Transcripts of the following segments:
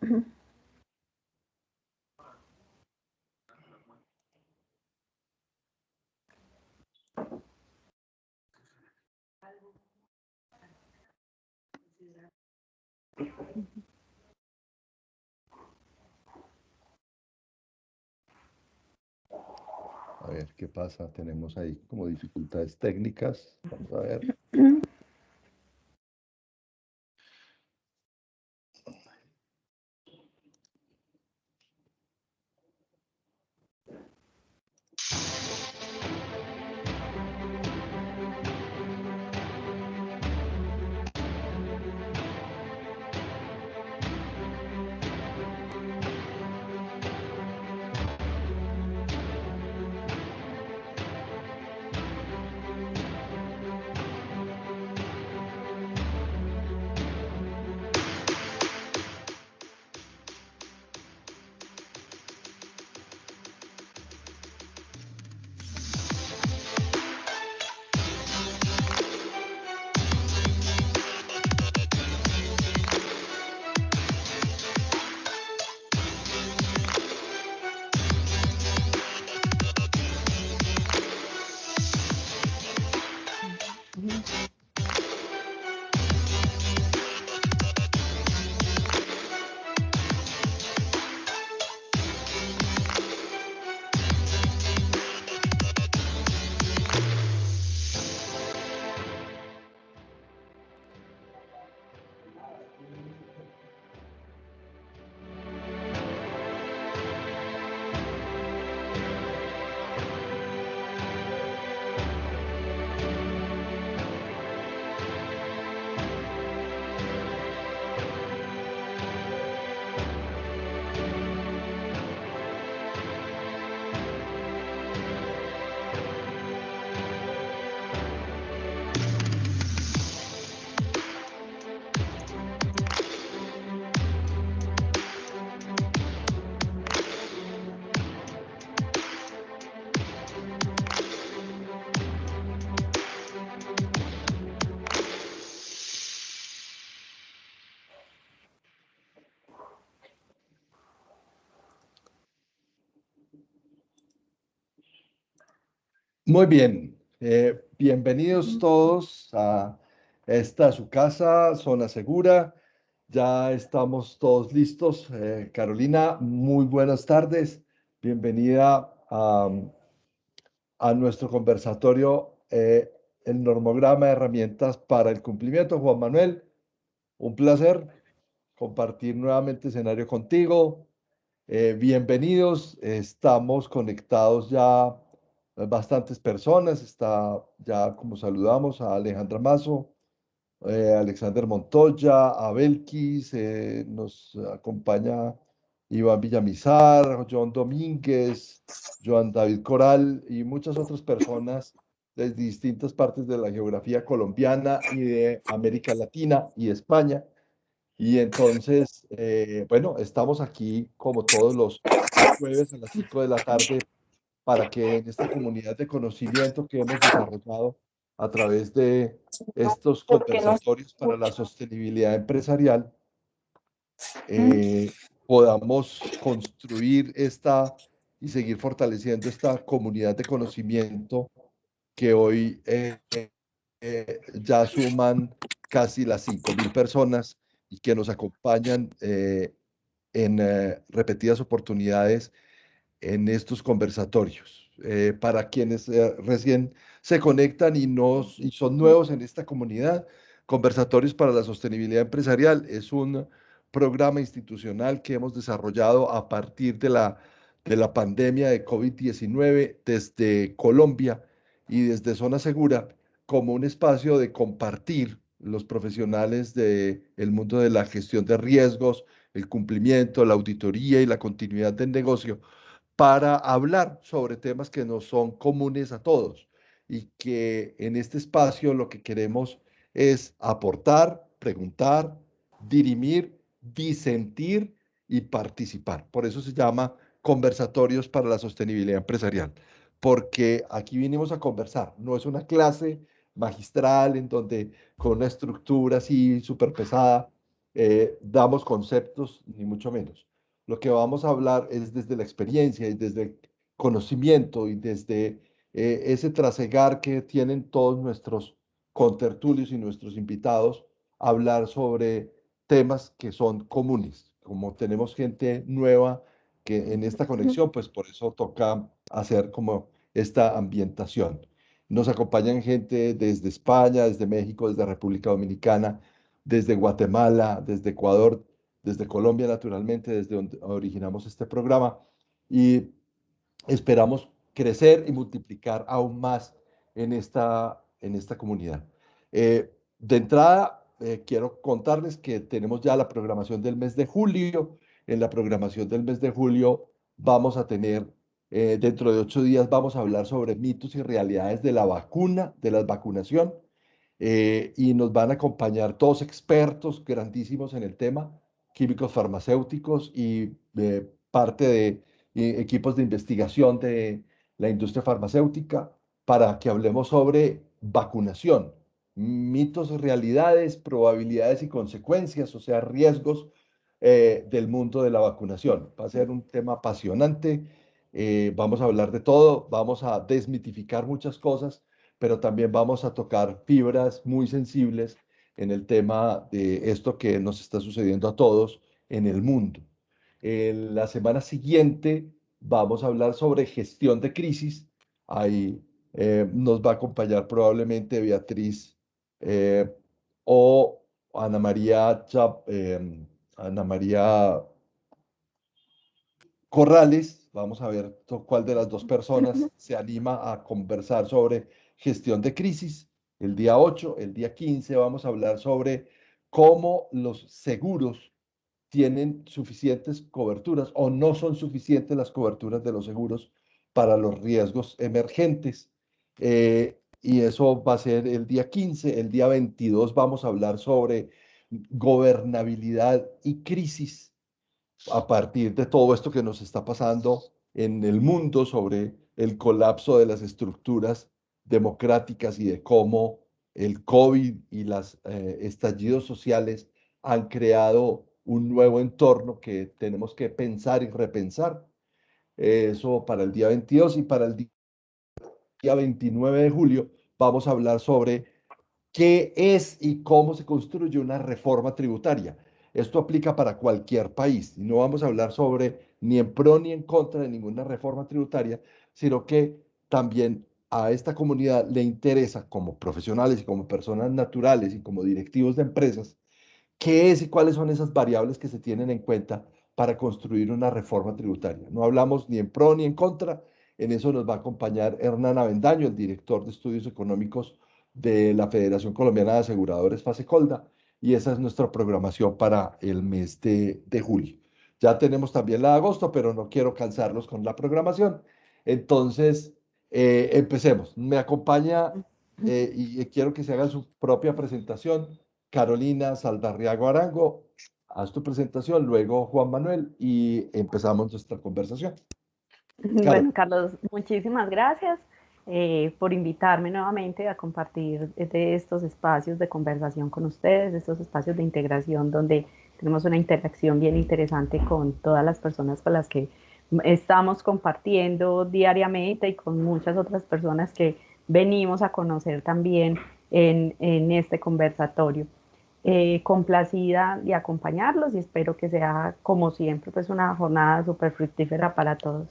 A ver qué pasa. Tenemos ahí como dificultades técnicas. Vamos a ver. Muy bien, bienvenidos todos a esta su casa, Zona Segura. Ya estamos todos listos. Carolina, muy buenas tardes. Bienvenida a nuestro conversatorio, el normograma de herramientas para el cumplimiento. Juan Manuel, un placer compartir nuevamente escenario contigo. Bienvenidos, estamos conectados ya bastantes personas, está ya como saludamos a Alejandra Mazo, Alexander Montoya, a Belkis, nos acompaña Iván Villamizar, John Domínguez, Joan David Coral y muchas otras personas de distintas partes de la geografía colombiana y de América Latina y España. Y entonces, bueno, estamos aquí como todos los jueves a las 5 de la tarde para que en esta comunidad de conocimiento que hemos desarrollado a través de estos Porque no conversatorios para la escucho. sostenibilidad empresarial, podamos construir esta y seguir fortaleciendo esta comunidad de conocimiento que hoy ya suman casi las 5.000 personas y que nos acompañan en repetidas oportunidades en estos conversatorios. Para quienes recién se conectan y son nuevos en esta comunidad, Conversatorios para la Sostenibilidad Empresarial es un programa institucional que hemos desarrollado a partir de la pandemia de COVID-19 desde Colombia y desde Zona Segura como un espacio de compartir los profesionales del mundo de la gestión de riesgos, el cumplimiento, la auditoría y la continuidad del negocio para hablar sobre temas que nos son comunes a todos y que en este espacio lo que queremos es aportar, preguntar, dirimir, disentir y participar. Por eso se llama Conversatorios para la Sostenibilidad Empresarial, porque aquí vinimos a conversar, no es una clase magistral en donde con una estructura así súper pesada damos conceptos, ni mucho menos. Lo que vamos a hablar es desde la experiencia y desde el conocimiento y desde ese trasegar que tienen todos nuestros contertulios y nuestros invitados, hablar sobre temas que son comunes. Como tenemos gente nueva que en esta conexión, pues por eso toca hacer como esta ambientación. Nos acompañan gente desde España, desde México, desde República Dominicana, desde Guatemala, desde Ecuador, desde Colombia, naturalmente, desde donde originamos este programa. Y esperamos crecer y multiplicar aún más en esta comunidad. De entrada, quiero contarles que tenemos ya la programación del mes de julio. En la programación del mes de julio vamos a tener, dentro de 8 días, vamos a hablar sobre mitos y realidades de la vacuna, de la vacunación, y nos van a acompañar todos expertos grandísimos en el tema, químicos farmacéuticos y parte de equipos de investigación de la industria farmacéutica para que hablemos sobre vacunación, mitos, realidades, probabilidades y consecuencias, o sea, riesgos del mundo de la vacunación. Va a ser un tema apasionante. Vamos a hablar de todo, vamos a desmitificar muchas cosas, pero también vamos a tocar fibras muy sensibles en el tema de esto que nos está sucediendo a todos en el mundo. La semana siguiente vamos a hablar sobre gestión de crisis. Ahí nos va a acompañar probablemente Beatriz eh, o Ana María, Ana María Corrales. Vamos a ver cuál de las dos personas se anima a conversar sobre gestión de crisis. El día 8, el día 15 vamos a hablar sobre cómo los seguros tienen suficientes coberturas o no son suficientes las coberturas de los seguros para los riesgos emergentes. Y eso va a ser el día 15. El día 22 vamos a hablar sobre gobernabilidad y crisis a partir de todo esto que nos está pasando en el mundo sobre el colapso de las estructuras democráticas y de cómo el COVID y los estallidos sociales han creado un nuevo entorno que tenemos que pensar y repensar. Eso para el día 22 y para el día 29 de julio vamos a hablar sobre qué es y cómo se construye una reforma tributaria. Esto aplica para cualquier país y no vamos a hablar sobre ni en pro ni en contra de ninguna reforma tributaria, sino que también a esta comunidad le interesa como profesionales y como personas naturales y como directivos de empresas qué es y cuáles son esas variables que se tienen en cuenta para construir una reforma tributaria. No hablamos ni en pro ni en contra. En eso nos va a acompañar Hernán Avendaño, el director de estudios económicos de la Federación Colombiana de Aseguradores, FASECOLDA, y esa es nuestra programación para el mes de julio. Ya tenemos también la de agosto, pero no quiero cansarlos con la programación. Entonces, empecemos. Me acompaña y quiero que se hagan su propia presentación. Carolina Saldarriaga Arango, haz tu presentación, luego Juan Manuel y empezamos nuestra conversación. Caro. Bueno, Carlos, muchísimas gracias por invitarme nuevamente a compartir de estos espacios de conversación con ustedes, de estos espacios de integración donde tenemos una interacción bien interesante con todas las personas con las que estamos compartiendo diariamente y con muchas otras personas que venimos a conocer también en este conversatorio. Complacida de acompañarlos y espero que sea, como siempre, pues una jornada súper fructífera para todos.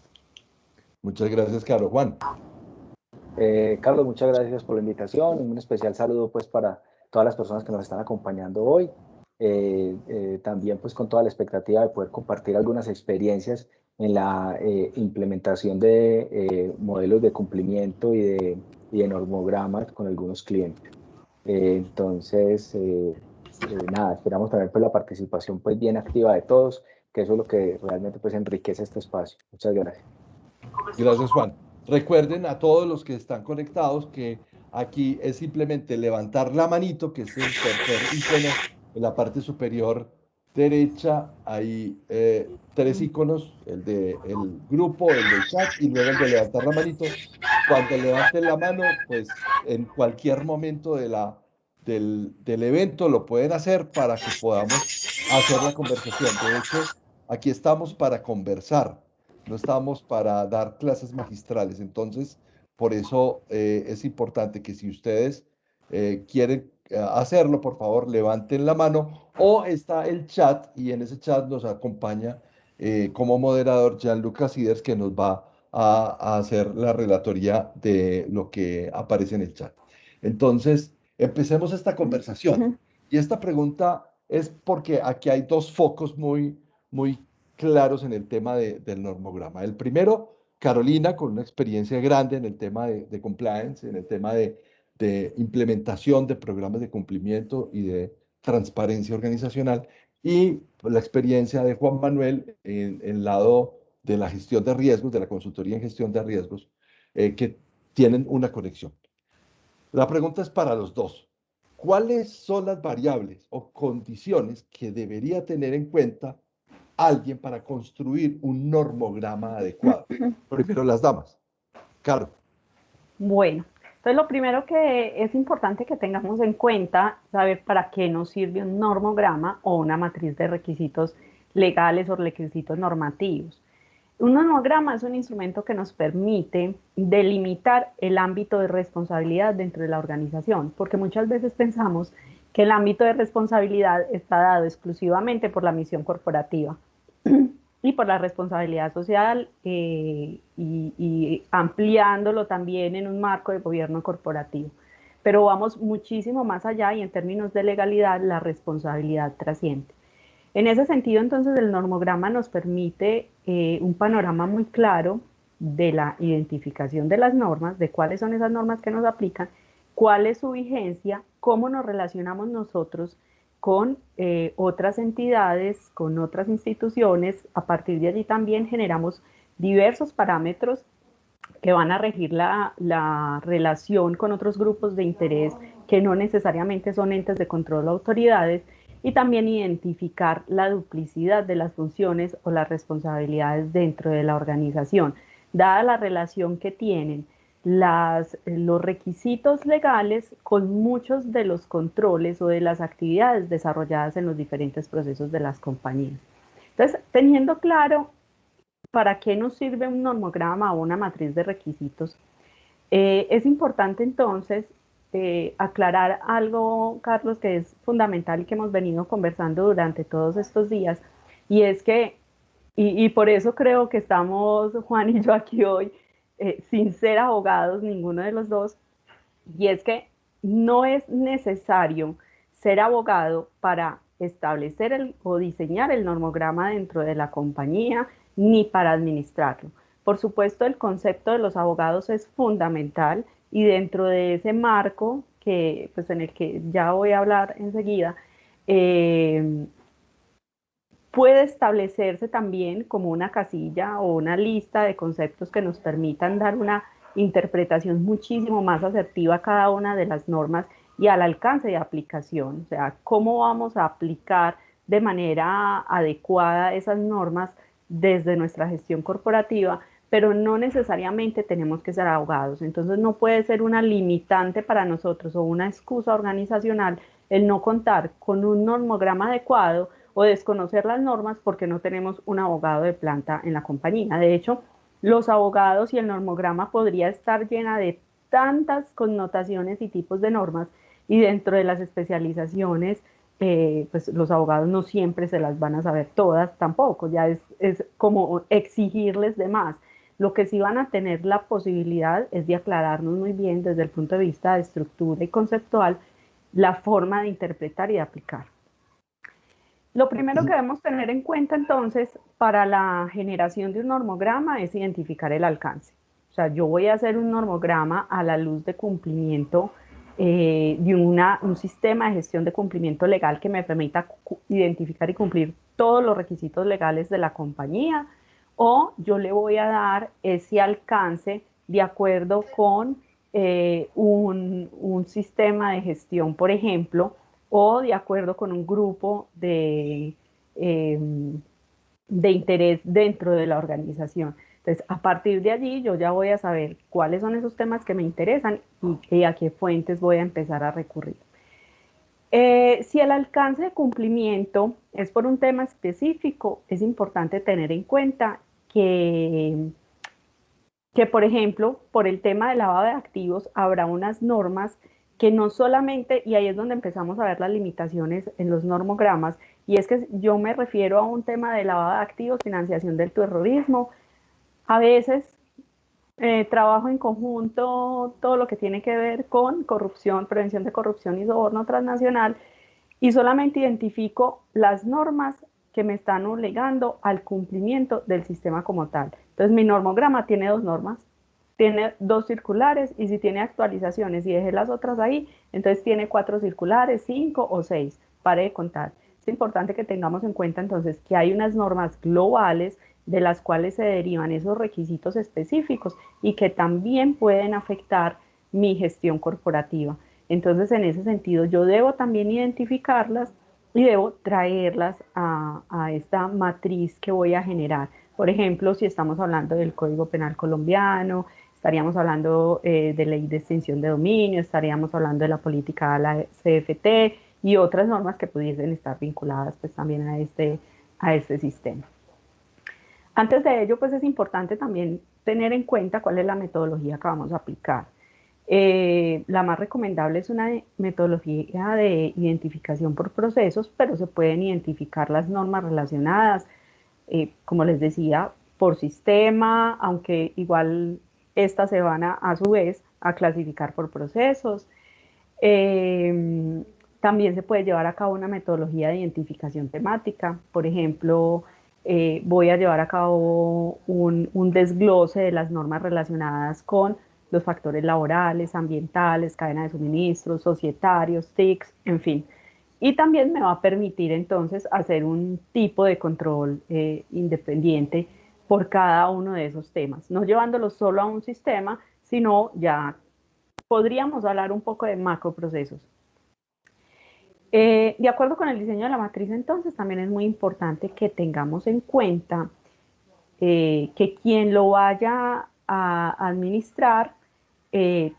Muchas gracias, Caro. Juan. Carlos, muchas gracias por la invitación. Un especial saludo pues para todas las personas que nos están acompañando hoy. También pues con toda la expectativa de poder compartir algunas experiencias en la implementación de modelos de cumplimiento y de normogramas con algunos clientes. Nada, esperamos tener pues la participación pues bien activa de todos, que eso es lo que realmente pues enriquece este espacio. Muchas gracias. Gracias, Juan. Recuerden a todos los que están conectados que aquí es simplemente levantar la manito, que es el tercer icono en la parte superior derecha. Hay tres iconos, el de el grupo, el del chat y luego el de levantar la manito. Cuando levanten la mano, pues en cualquier momento del evento lo pueden hacer para que podamos hacer la conversación. De hecho, aquí estamos para conversar, no estamos para dar clases magistrales. Entonces, por eso es importante que si ustedes quieren hacerlo, por favor, levanten la mano o está el chat y en ese chat nos acompaña como moderador Gianluca Siders que nos va a hacer la relatoría de lo que aparece en el chat. Entonces, empecemos esta conversación. Y esta pregunta es porque aquí hay dos focos muy claros en el tema del normograma. El primero, Carolina, con una experiencia grande en el tema de compliance, en el tema de implementación de programas de cumplimiento y de transparencia organizacional, y la experiencia de Juan Manuel en el lado de la gestión de riesgos, de la consultoría en gestión de riesgos, que tienen una conexión. La pregunta es para los dos. ¿Cuáles son las variables o condiciones que debería tener en cuenta alguien para construir un normograma adecuado? Primero las damas. Caro. Bueno, entonces lo primero que es importante que tengamos en cuenta, saber para qué nos sirve un normograma o una matriz de requisitos legales o requisitos normativos. Un normograma es un instrumento que nos permite delimitar el ámbito de responsabilidad dentro de la organización, porque muchas veces pensamos que el ámbito de responsabilidad está dado exclusivamente por la misión corporativa y por la responsabilidad social y ampliándolo también en un marco de gobierno corporativo. Pero vamos muchísimo más allá y en términos de legalidad la responsabilidad trasciende. En ese sentido, entonces, el normograma nos permite un panorama muy claro de la identificación de las normas, de cuáles son esas normas que nos aplican, cuál es su vigencia, cómo nos relacionamos nosotros con otras entidades, con otras instituciones. A partir de allí también generamos diversos parámetros que van a regir la relación con otros grupos de interés que no necesariamente son entes de control o autoridades, y también identificar la duplicidad de las funciones o las responsabilidades dentro de la organización, dada la relación que tienen los requisitos legales con muchos de los controles o de las actividades desarrolladas en los diferentes procesos de las compañías. Entonces, teniendo claro para qué nos sirve un normograma o una matriz de requisitos, es importante entonces aclarar algo, Carlos, que es fundamental y que hemos venido conversando durante todos estos días, y es que, y por eso creo que estamos Juan y yo aquí hoy, sin ser abogados, ninguno de los dos, y es que no es necesario ser abogado para establecer o diseñar el normograma dentro de la compañía, ni para administrarlo. Por supuesto, el concepto de los abogados es fundamental y dentro de ese marco, pues en el que ya voy a hablar enseguida, puede establecerse también como una casilla o una lista de conceptos que nos permitan dar una interpretación muchísimo más asertiva a cada una de las normas y al alcance de aplicación. O sea, cómo vamos a aplicar de manera adecuada esas normas desde nuestra gestión corporativa, pero no necesariamente tenemos que ser abogados. Entonces no puede ser una limitante para nosotros o una excusa organizacional el no contar con un normograma adecuado o desconocer las normas porque no tenemos un abogado de planta en la compañía. De hecho, los abogados y el normograma podría estar llena de tantas connotaciones y tipos de normas, y dentro de las especializaciones, pues los abogados no siempre se las van a saber todas tampoco, ya es como exigirles de más. Lo que sí van a tener la posibilidad es de aclararnos muy bien desde el punto de vista de estructura y conceptual la forma de interpretar y de aplicar. Lo primero que debemos tener en cuenta entonces para la generación de un normograma es identificar el alcance. O sea, yo voy a hacer un normograma a la luz de cumplimiento de un sistema de gestión de cumplimiento legal que me permita identificar y cumplir todos los requisitos legales de la compañía, o yo le voy a dar ese alcance de acuerdo con un sistema de gestión, por ejemplo, o de acuerdo con un grupo de interés dentro de la organización. Entonces, a partir de allí, yo ya voy a saber cuáles son esos temas que me interesan y a qué fuentes voy a empezar a recurrir. Si el alcance de cumplimiento es por un tema específico, es importante tener en cuenta que, por ejemplo, por el tema de lavado de activos, habrá unas normas que no solamente, y ahí es donde empezamos a ver las limitaciones en los normogramas, y es que yo me refiero a un tema de lavado de activos, financiación del terrorismo, a veces trabajo en conjunto todo lo que tiene que ver con corrupción, prevención de corrupción y soborno transnacional, y solamente identifico las normas que me están obligando al cumplimiento del sistema como tal. Entonces mi normograma tiene dos normas, tiene dos circulares y si tiene actualizaciones y dejé las otras ahí, entonces tiene 4 circulares, 5 o 6, pare de contar. Es importante que tengamos en cuenta entonces que hay unas normas globales de las cuales se derivan esos requisitos específicos y que también pueden afectar mi gestión corporativa. Entonces, en ese sentido, yo debo también identificarlas y debo traerlas a esta matriz que voy a generar. Por ejemplo, si estamos hablando del Código Penal colombiano, estaríamos hablando de ley de extinción de dominio, estaríamos hablando de la política de la CFT y otras normas que pudiesen estar vinculadas pues también a este sistema. Antes de ello, pues es importante también tener en cuenta cuál es la metodología que vamos a aplicar. La más recomendable es una metodología de identificación por procesos, pero se pueden identificar las normas relacionadas, como les decía, por sistema, aunque igual estas se van a su vez a clasificar por procesos. También se puede llevar a cabo una metodología de identificación temática. Por ejemplo, voy a llevar a cabo un desglose de las normas relacionadas con los factores laborales, ambientales, cadena de suministros, societarios, TICs, en fin. Y también me va a permitir entonces hacer un tipo de control independiente por cada uno de esos temas, no llevándolos solo a un sistema, sino ya podríamos hablar un poco de macroprocesos. De acuerdo con el diseño de la matriz, entonces, también es muy importante que tengamos en cuenta que quien lo vaya a administrar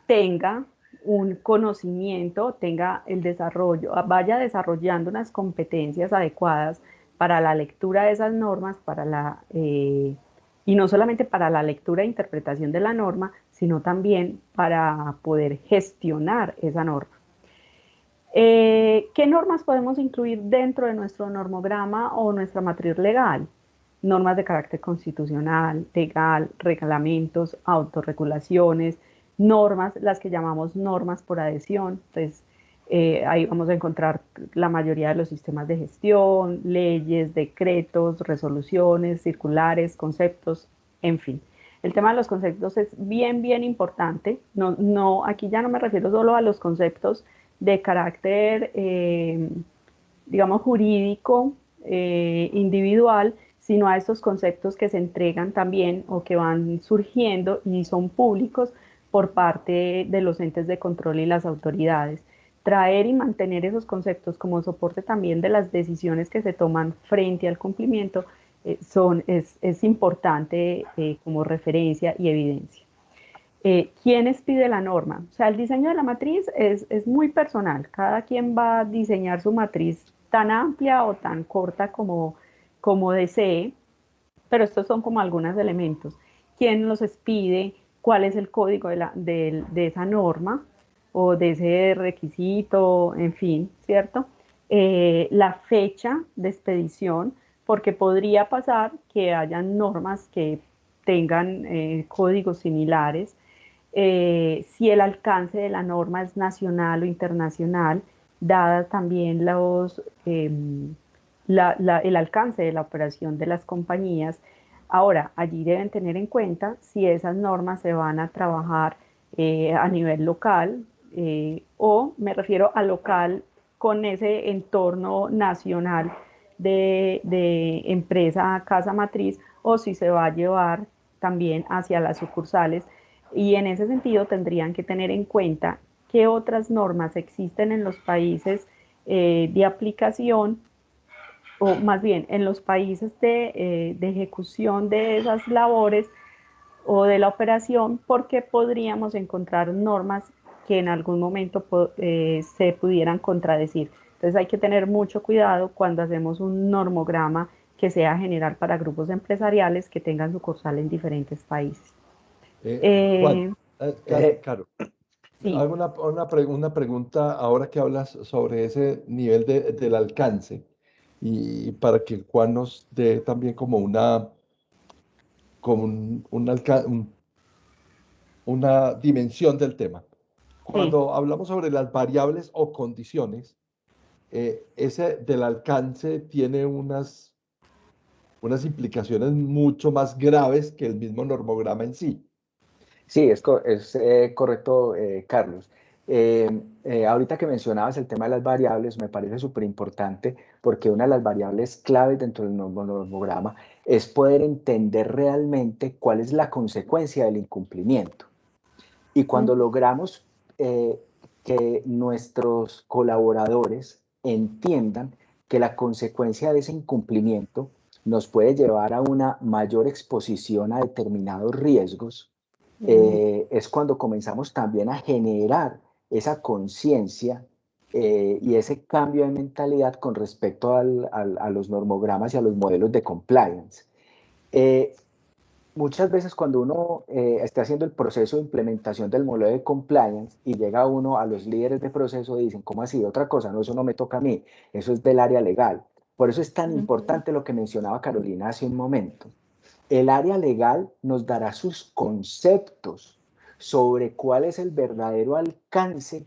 tenga un conocimiento, tenga el desarrollo, vaya desarrollando unas competencias adecuadas para la lectura de esas normas, y no solamente para la lectura e interpretación de la norma, sino también para poder gestionar esa norma. ¿Qué normas podemos incluir dentro de nuestro normograma o nuestra matriz legal? Normas de carácter constitucional, legal, reglamentos, autorregulaciones, normas, las que llamamos normas por adhesión. Entonces, ahí vamos a encontrar la mayoría de los sistemas de gestión, leyes, decretos, resoluciones, circulares, conceptos, en fin. El tema de los conceptos es bien, bien importante. Aquí ya no me refiero solo a los conceptos de carácter, digamos, jurídico, individual, sino a estos conceptos que se entregan también o que van surgiendo y son públicos por parte de los entes de control y las autoridades. Traer y mantener esos conceptos como soporte también de las decisiones que se toman frente al cumplimiento es importante como referencia y evidencia. ¿Quiénes pide la norma? O sea, el diseño de la matriz es muy personal. Cada quien va a diseñar su matriz tan amplia o tan corta como desee, pero estos son como algunos elementos. ¿Quién los expide? ¿Cuál es el código de esa norma o de ese requisito? En fin, ¿cierto? La fecha de expedición, porque podría pasar que hayan normas que tengan códigos similares, si el alcance de la norma es nacional o internacional, dada también el alcance de la operación de las compañías. Ahora, allí deben tener en cuenta si esas normas se van a trabajar a nivel local, o me refiero a local con ese entorno nacional de empresa casa matriz, o si se va a llevar también hacia las sucursales, y en ese sentido tendrían que tener en cuenta qué otras normas existen en los países de aplicación, o más bien en los países de ejecución de esas labores o de la operación, porque podríamos encontrar normas que en algún momento se pudieran contradecir. Entonces hay que tener mucho cuidado cuando hacemos un normograma que sea general para grupos empresariales que tengan sucursal en diferentes países. Juan, Eh, Caro, Sí, hago una pregunta ahora que hablas sobre ese nivel del alcance y para que Juan nos dé también como como una dimensión del tema. sí. Cuando hablamos sobre las variables o condiciones, ese del alcance tiene unas implicaciones mucho más graves que el mismo normograma en sí. Sí, es correcto, Carlos. Ahorita que mencionabas el tema de las variables, me parece súper importante porque una de las variables claves dentro del normograma es poder entender realmente cuál es la consecuencia del incumplimiento. Y cuando logramos eh, que nuestros colaboradores entiendan que la consecuencia de ese incumplimiento nos puede llevar a una mayor exposición a determinados riesgos, es cuando comenzamos también a generar esa conciencia y ese cambio de mentalidad con respecto a los normogramas y a los modelos de compliance. Eh, Muchas veces cuando uno está haciendo el proceso de implementación del modelo de compliance y llega uno a los líderes de proceso y dicen, ¿cómo así? Otra cosa, no, eso no me toca a mí, eso es del área legal. Por eso es tan importante lo que mencionaba Carolina hace un momento. El área legal nos dará sus conceptos sobre cuál es el verdadero alcance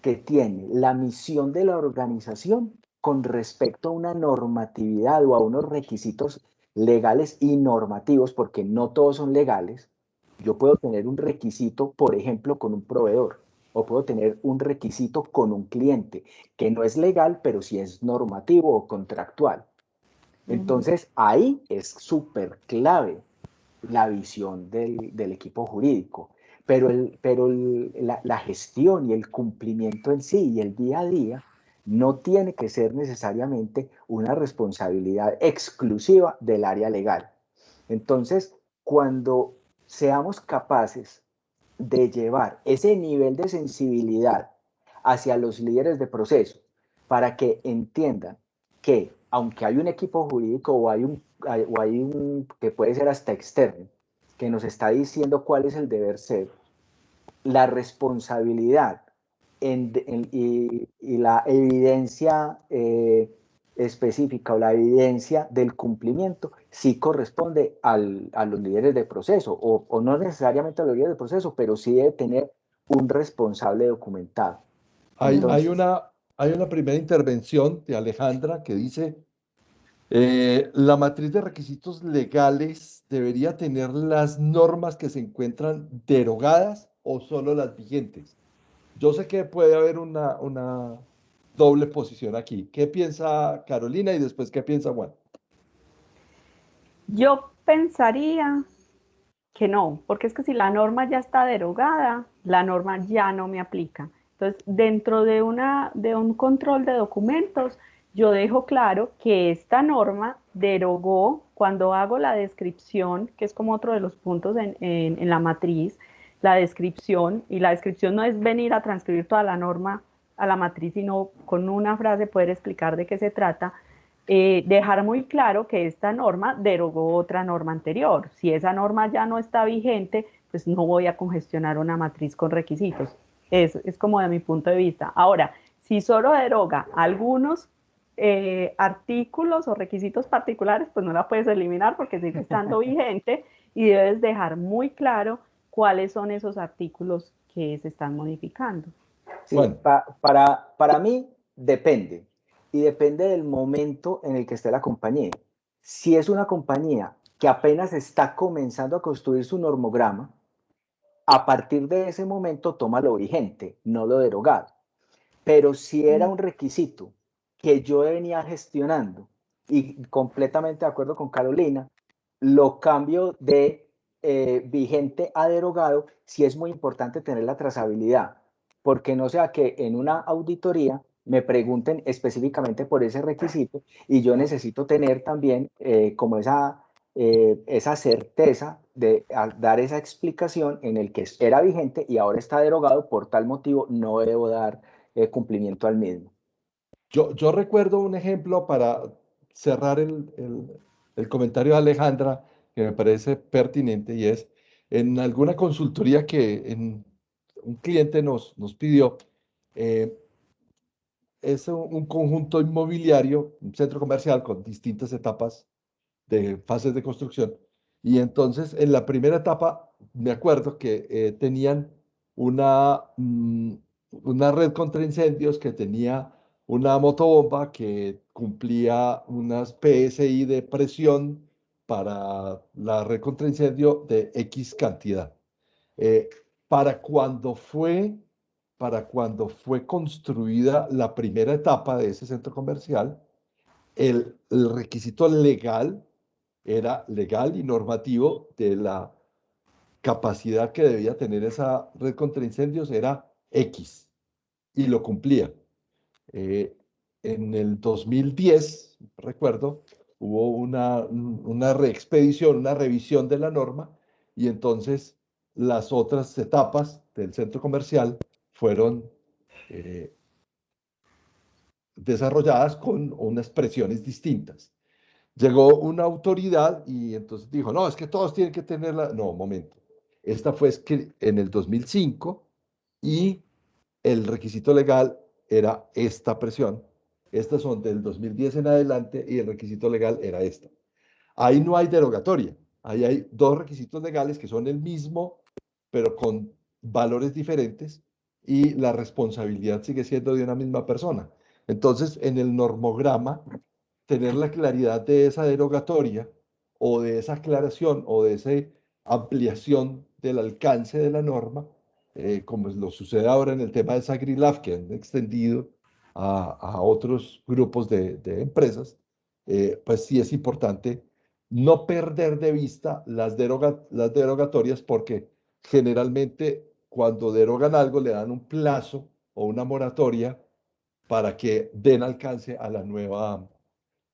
que tiene la misión de la organización con respecto a una normatividad o a unos requisitos legales y normativos, porque no todos son legales. Yo puedo tener un requisito, por ejemplo, con un proveedor, o puedo tener un requisito con un cliente, que no es legal, pero sí es normativo o contractual. Entonces, ahí es súper clave la visión del equipo jurídico, pero la gestión y el cumplimiento en sí y el día a día no tiene que ser necesariamente una responsabilidad exclusiva del área legal. Entonces, cuando seamos capaces de llevar ese nivel de sensibilidad hacia los líderes de proceso para que entiendan que aunque hay un equipo jurídico o hay un que puede ser hasta externo, que nos está diciendo cuál es el deber ser, la responsabilidad y la evidencia específica o la evidencia del cumplimiento sí corresponde a los líderes de proceso, o no necesariamente a los líderes de proceso, pero sí debe tener un responsable documentado. Hay, hay Entonces, una, hay una primera intervención de Alejandra que dice, la matriz de requisitos legales debería tener las normas que se encuentran derogadas o solo las vigentes. Yo sé que puede haber una doble posición aquí. ¿Qué piensa Carolina y después qué piensa Juan? Yo pensaría que no, porque es que si la norma ya está derogada, la norma ya no me aplica. Entonces, dentro de un control de documentos, yo dejo claro que esta norma derogó cuando hago la descripción, que es como otro de los puntos en la matriz, la descripción, y la descripción no es venir a transcribir toda la norma a la matriz, sino con una frase poder explicar de qué se trata, dejar muy claro que esta norma derogó otra norma anterior. Si esa norma ya no está vigente, pues no voy a congestionar una matriz con requisitos. Es como de mi punto de vista. Ahora, si solo deroga algunos artículos o requisitos particulares, pues no la puedes eliminar porque sigue estando vigente y debes dejar muy claro cuáles son esos artículos que se están modificando. sí, Juan, para mí depende. Y depende del momento en el que esté la compañía. Si es una compañía que apenas está comenzando a construir su normograma, a partir de ese momento toma lo vigente, no lo derogado. Pero si era un requisito que yo venía gestionando y completamente de acuerdo con Carolina, lo cambio de vigente a derogado, sí es muy importante tener la trazabilidad, porque no sea que en una auditoría me pregunten específicamente por ese requisito y yo necesito tener también como esa certeza de dar esa explicación en el que era vigente y ahora está derogado, por tal motivo no debo dar cumplimiento al mismo. Yo recuerdo un ejemplo para cerrar el comentario de Alejandra que me parece pertinente y es en alguna consultoría que un cliente nos pidió, eh, es un conjunto inmobiliario, un centro comercial con distintas etapas de fases de construcción. Y entonces en la primera etapa me acuerdo que tenían una, una red contra incendios que tenía una motobomba que cumplía unas PSI de presión para la red contra incendio de X cantidad. Eh, para cuando fue, para cuando fue construida la primera etapa de ese centro comercial, el requisito legal era legal y normativo de la capacidad que debía tener esa red contra incendios era X y lo cumplía. Eh, en el 2010, recuerdo, hubo una reexpedición, una revisión de la norma y entonces las otras etapas del centro comercial fueron eh, desarrolladas con unas presiones distintas. Llegó una autoridad y entonces dijo, no, es que todos tienen que tenerla. No, momento. Esta fue en el 2005 y el requisito legal era esta presión. Estas son del 2010 en adelante y el requisito legal era esta. Ahí no hay derogatoria. Ahí hay dos requisitos legales que son el mismo, pero con valores diferentes y la responsabilidad sigue siendo de una misma persona. Entonces, en el normograma, tener la claridad de esa derogatoria o de esa aclaración o de esa ampliación del alcance de la norma, como lo sucede ahora en el tema de SagriLab, que han extendido a otros grupos de empresas, pues sí es importante no perder de vista las derogatorias porque generalmente cuando derogan algo le dan un plazo o una moratoria para que den alcance a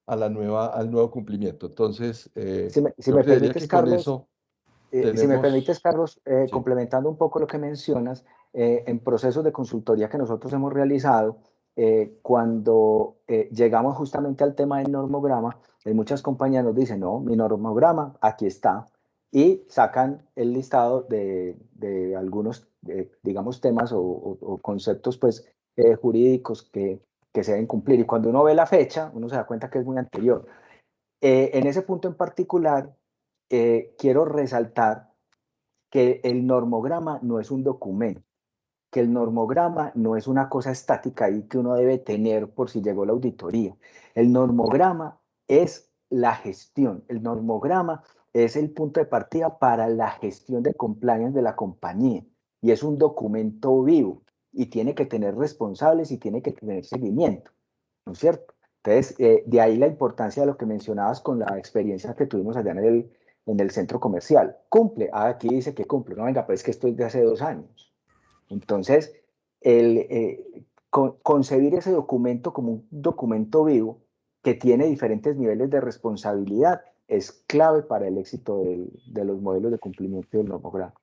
al nuevo cumplimiento. Entonces, Si yo me creería permites, que con Carlos, eso tenemos, sí, complementando un poco lo que mencionas, en procesos de consultoría que nosotros hemos realizado, cuando llegamos justamente al tema del normograma, muchas compañías nos dicen, no, mi normograma aquí está, y sacan el listado de algunos, digamos, temas o conceptos pues, jurídicos que se deben cumplir. Y cuando uno ve la fecha, uno se da cuenta que es muy anterior. En ese punto en particular, quiero resaltar que el normograma no es un documento, que el normograma no es una cosa estática ahí que uno debe tener por si llegó la auditoría. El normograma es la gestión, el normograma es el punto de partida para la gestión de compliance de la compañía y es un documento vivo y tiene que tener responsables y tiene que tener seguimiento, ¿no es cierto? Entonces, de ahí la importancia de lo que mencionabas con la experiencia que tuvimos allá en el centro comercial. Cumple, aquí dice que cumple, no venga, pues es que esto es de hace 2 años. Entonces, concebir ese documento como un documento vivo que tiene diferentes niveles de responsabilidad es clave para el éxito de los modelos de cumplimiento del normograma.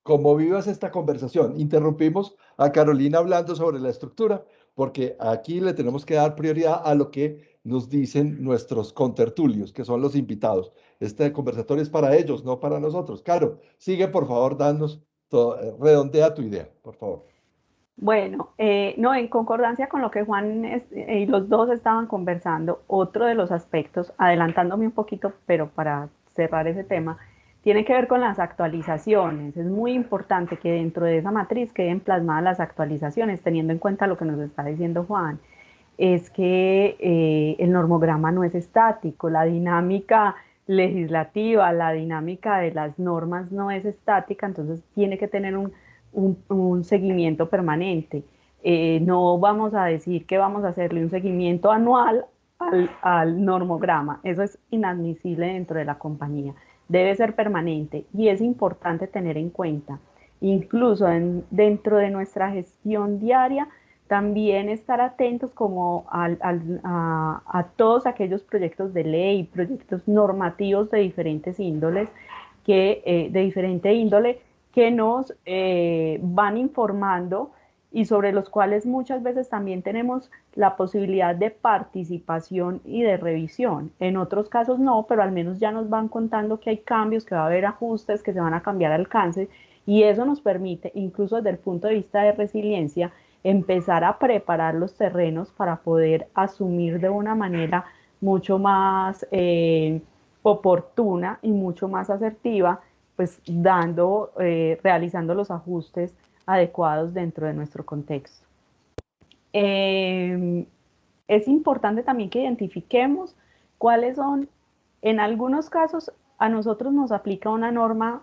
como vivas esta conversación, interrumpimos a Carolina hablando sobre la estructura, porque aquí le tenemos que dar prioridad a lo que nos dicen nuestros contertulios, que son los invitados. Este conversatorio es para ellos, no para nosotros. Caro, sigue por favor, redondea tu idea, por favor. Bueno, no, en concordancia con lo que Juan y los dos estaban conversando, otro de los aspectos, adelantándome un poquito, pero para cerrar ese tema, tiene que ver con las actualizaciones. Es muy importante que dentro de esa matriz queden plasmadas las actualizaciones, teniendo en cuenta lo que nos está diciendo Juan. Es que el normograma no es estático, la dinámica legislativa, la dinámica de las normas no es estática, entonces tiene que tener un seguimiento permanente. No vamos a decir que vamos a hacerle un seguimiento anual al normograma, eso es inadmisible dentro de la compañía, debe ser permanente y es importante tener en cuenta, incluso dentro de nuestra gestión diaria, también estar atentos como a todos aquellos proyectos de ley, proyectos normativos de diferentes índoles, de diferente índole, que nos van informando y sobre los cuales muchas veces también tenemos la posibilidad de participación y de revisión. En otros casos no, pero al menos ya nos van contando que hay cambios, que va a haber ajustes, que se van a cambiar alcances, y eso nos permite, incluso desde el punto de vista de resiliencia, empezar a preparar los terrenos para poder asumir de una manera mucho más oportuna y mucho más asertiva, pues realizando los ajustes adecuados dentro de nuestro contexto. Es importante también que identifiquemos cuáles son, en algunos casos a nosotros nos aplica una norma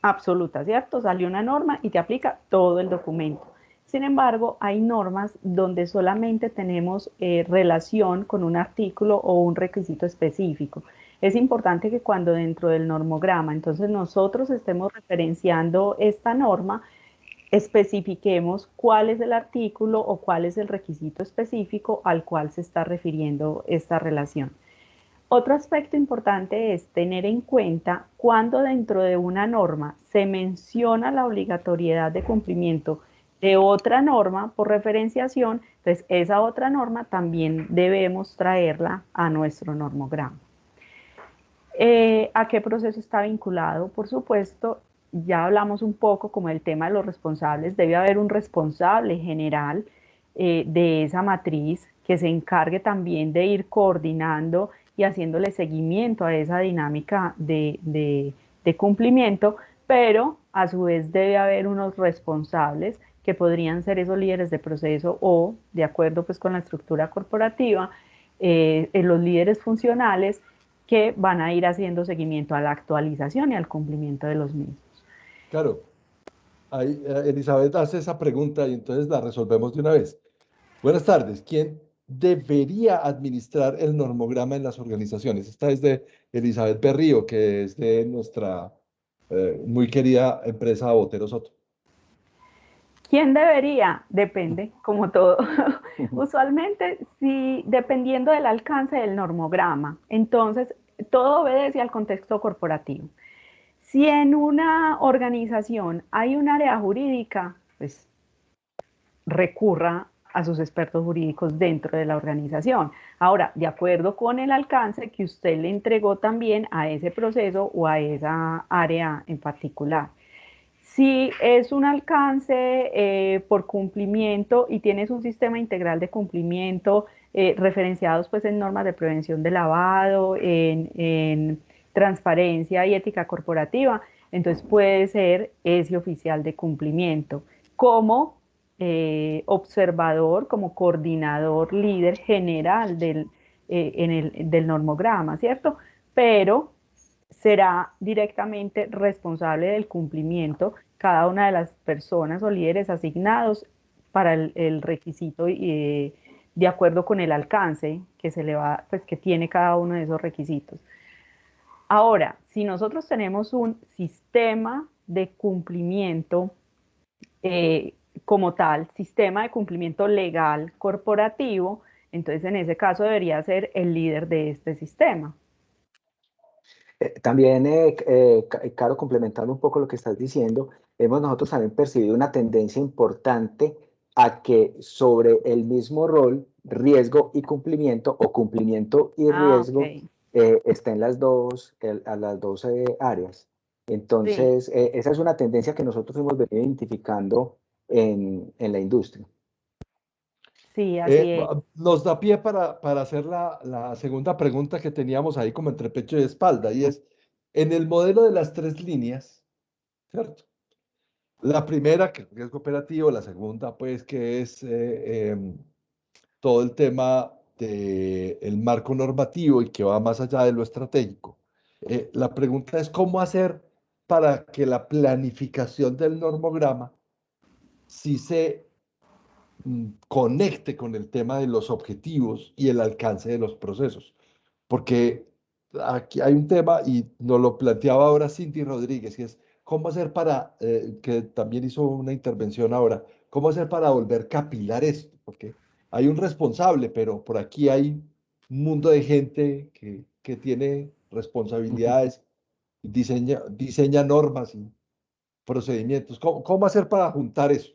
absoluta, ¿cierto? Salió una norma y te aplica todo el documento. Sin embargo, hay normas donde solamente tenemos relación con un artículo o un requisito específico. Es importante que cuando dentro del normograma, entonces nosotros estemos referenciando esta norma, especifiquemos cuál es el artículo o cuál es el requisito específico al cual se está refiriendo esta relación. Otro aspecto importante es tener en cuenta cuando dentro de una norma se menciona la obligatoriedad de cumplimiento de otra norma por referenciación, entonces esa otra norma también debemos traerla a nuestro normograma. ¿A qué proceso está vinculado? Por supuesto, ya hablamos un poco como el tema de los responsables. Debe haber un responsable general de esa matriz que se encargue también de ir coordinando y haciéndole seguimiento a esa dinámica de cumplimiento, pero a su vez debe haber unos responsables que podrían ser esos líderes de proceso o, de acuerdo pues con la estructura corporativa, los líderes funcionales que van a ir haciendo seguimiento a la actualización y al cumplimiento de los mismos. Claro, ahí, Elizabeth hace esa pregunta y entonces la resolvemos de una vez. Buenas tardes. ¿Quién debería administrar el normograma en las organizaciones? Esta es de Elizabeth Berrío, que es de nuestra muy querida empresa Botero Soto. ¿Quién debería? Depende, como todo. Usualmente, sí, dependiendo del alcance del normograma. Entonces, todo obedece al contexto corporativo. Si en una organización hay un área jurídica, pues recurra a sus expertos jurídicos dentro de la organización. Ahora, de acuerdo con el alcance que usted le entregó también a ese proceso o a esa área en particular. Si es un alcance por cumplimiento y tienes un sistema integral de cumplimiento referenciados pues en normas de prevención de lavado, en transparencia y ética corporativa, entonces puede ser ese oficial de cumplimiento como observador, como coordinador, líder general del normograma, ¿cierto? Pero será directamente responsable del cumplimiento cada una de las personas o líderes asignados para el requisito de acuerdo con el alcance que se le va, pues que tiene cada uno de esos requisitos. Ahora, si nosotros tenemos un sistema de cumplimiento como tal, sistema de cumplimiento legal corporativo, entonces en ese caso debería ser el líder de este sistema. También, Caro, complementando un poco lo que estás diciendo, hemos nosotros también percibido una tendencia importante a que sobre el mismo rol, riesgo y cumplimiento, o cumplimiento y riesgo, Okay. estén a las dos áreas. Sí, Entonces, esa es una tendencia que nosotros hemos venido identificando en la industria. sí, así es. Nos da pie para hacer la segunda pregunta que teníamos ahí como entre pecho y espalda, y es, en el modelo de las tres líneas, ¿cierto? La primera, que es riesgo operativo, la segunda, pues, que es todo el tema del marco normativo y que va más allá de lo estratégico. La pregunta es cómo hacer para que la planificación del normograma sí se conecte con el tema de los objetivos y el alcance de los procesos. Porque aquí hay un tema y nos lo planteaba ahora Cindy Rodríguez, y es cómo hacer para, que también hizo una intervención ahora, cómo hacer para volver capilar esto, porque hay un responsable, pero por aquí hay un mundo de gente que tiene responsabilidades, diseña normas y procedimientos. ¿Cómo hacer para juntar eso?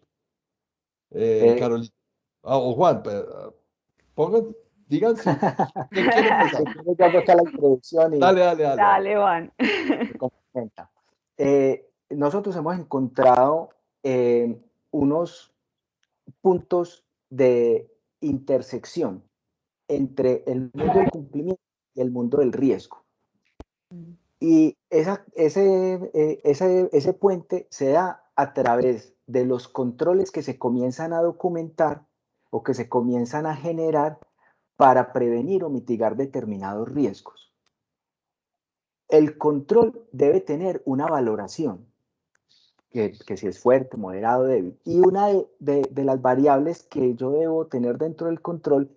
Eh, Carolina, o Juan, pongan, digan quién quiere si empezar. quieres, yo hago acá la introducción y Dale, dale, dale, dale. Dale, Juan. se complementa. Nosotros hemos encontrado unos puntos de intersección entre el mundo del cumplimiento y el mundo del riesgo. Y ese puente se da a través de los controles que se comienzan a documentar o que se comienzan a generar para prevenir o mitigar determinados riesgos. El control debe tener una valoración, que si es fuerte, moderado, débil. Y una de las variables que yo debo tener dentro del control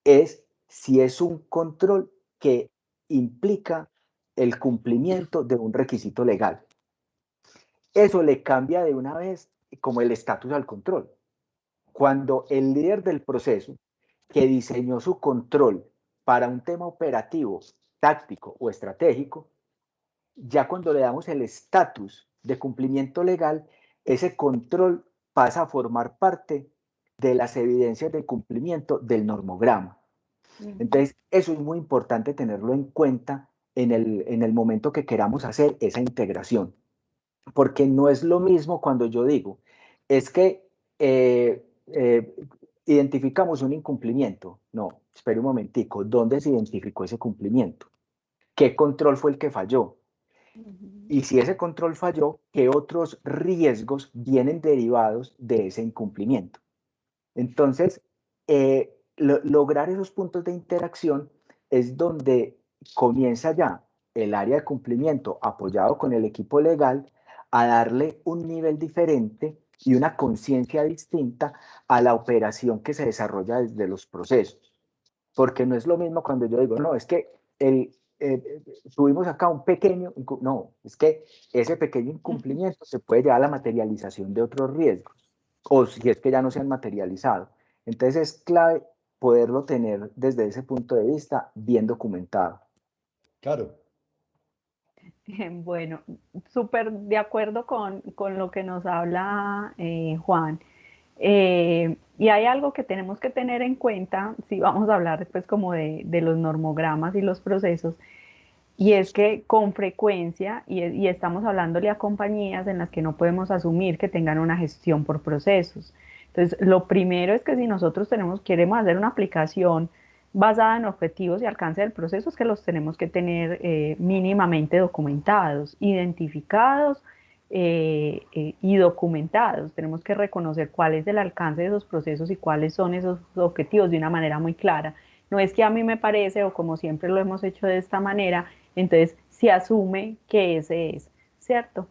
es si es un control que implica el cumplimiento de un requisito legal. Eso le cambia de una vez como el estatus al control. Cuando el líder del proceso que diseñó su control para un tema operativo, táctico o estratégico, ya cuando le damos el estatus de cumplimiento legal, ese control pasa a formar parte de las evidencias de cumplimiento del normograma. Entonces, eso es muy importante tenerlo en cuenta en el momento que queramos hacer esa integración, porque no es lo mismo cuando yo digo, es que identificamos un incumplimiento. No, espere un momentico, ¿dónde se identificó ese cumplimiento? ¿Qué control fue el que falló? Y si ese control falló, ¿qué otros riesgos vienen derivados de ese incumplimiento? Entonces, lograr esos puntos de interacción es donde comienza ya el área de cumplimiento apoyado con el equipo legal a darle un nivel diferente y una conciencia distinta a la operación que se desarrolla desde los procesos. Porque no es lo mismo cuando yo digo, no, es que tuvimos acá un pequeño, no, es que ese pequeño incumplimiento se puede llevar a la materialización de otros riesgos, o si es que ya no se han materializado. Entonces es clave poderlo tener desde ese punto de vista bien documentado. Claro. Bueno, súper de acuerdo con lo que nos habla Juan. Y hay algo que tenemos que tener en cuenta si vamos a hablar después como de los normogramas y los procesos, y es que con frecuencia, y estamos hablándole a compañías en las que no podemos asumir que tengan una gestión por procesos. Entonces, lo primero es que si nosotros queremos hacer una aplicación basada en objetivos y alcance del proceso, es que los tenemos que tener mínimamente documentados, identificados y documentados. Tenemos que reconocer cuál es el alcance de esos procesos y cuáles son esos objetivos de una manera muy clara. No es que a mí me parece, o como siempre lo hemos hecho de esta manera, entonces se asume que ese es, ¿cierto?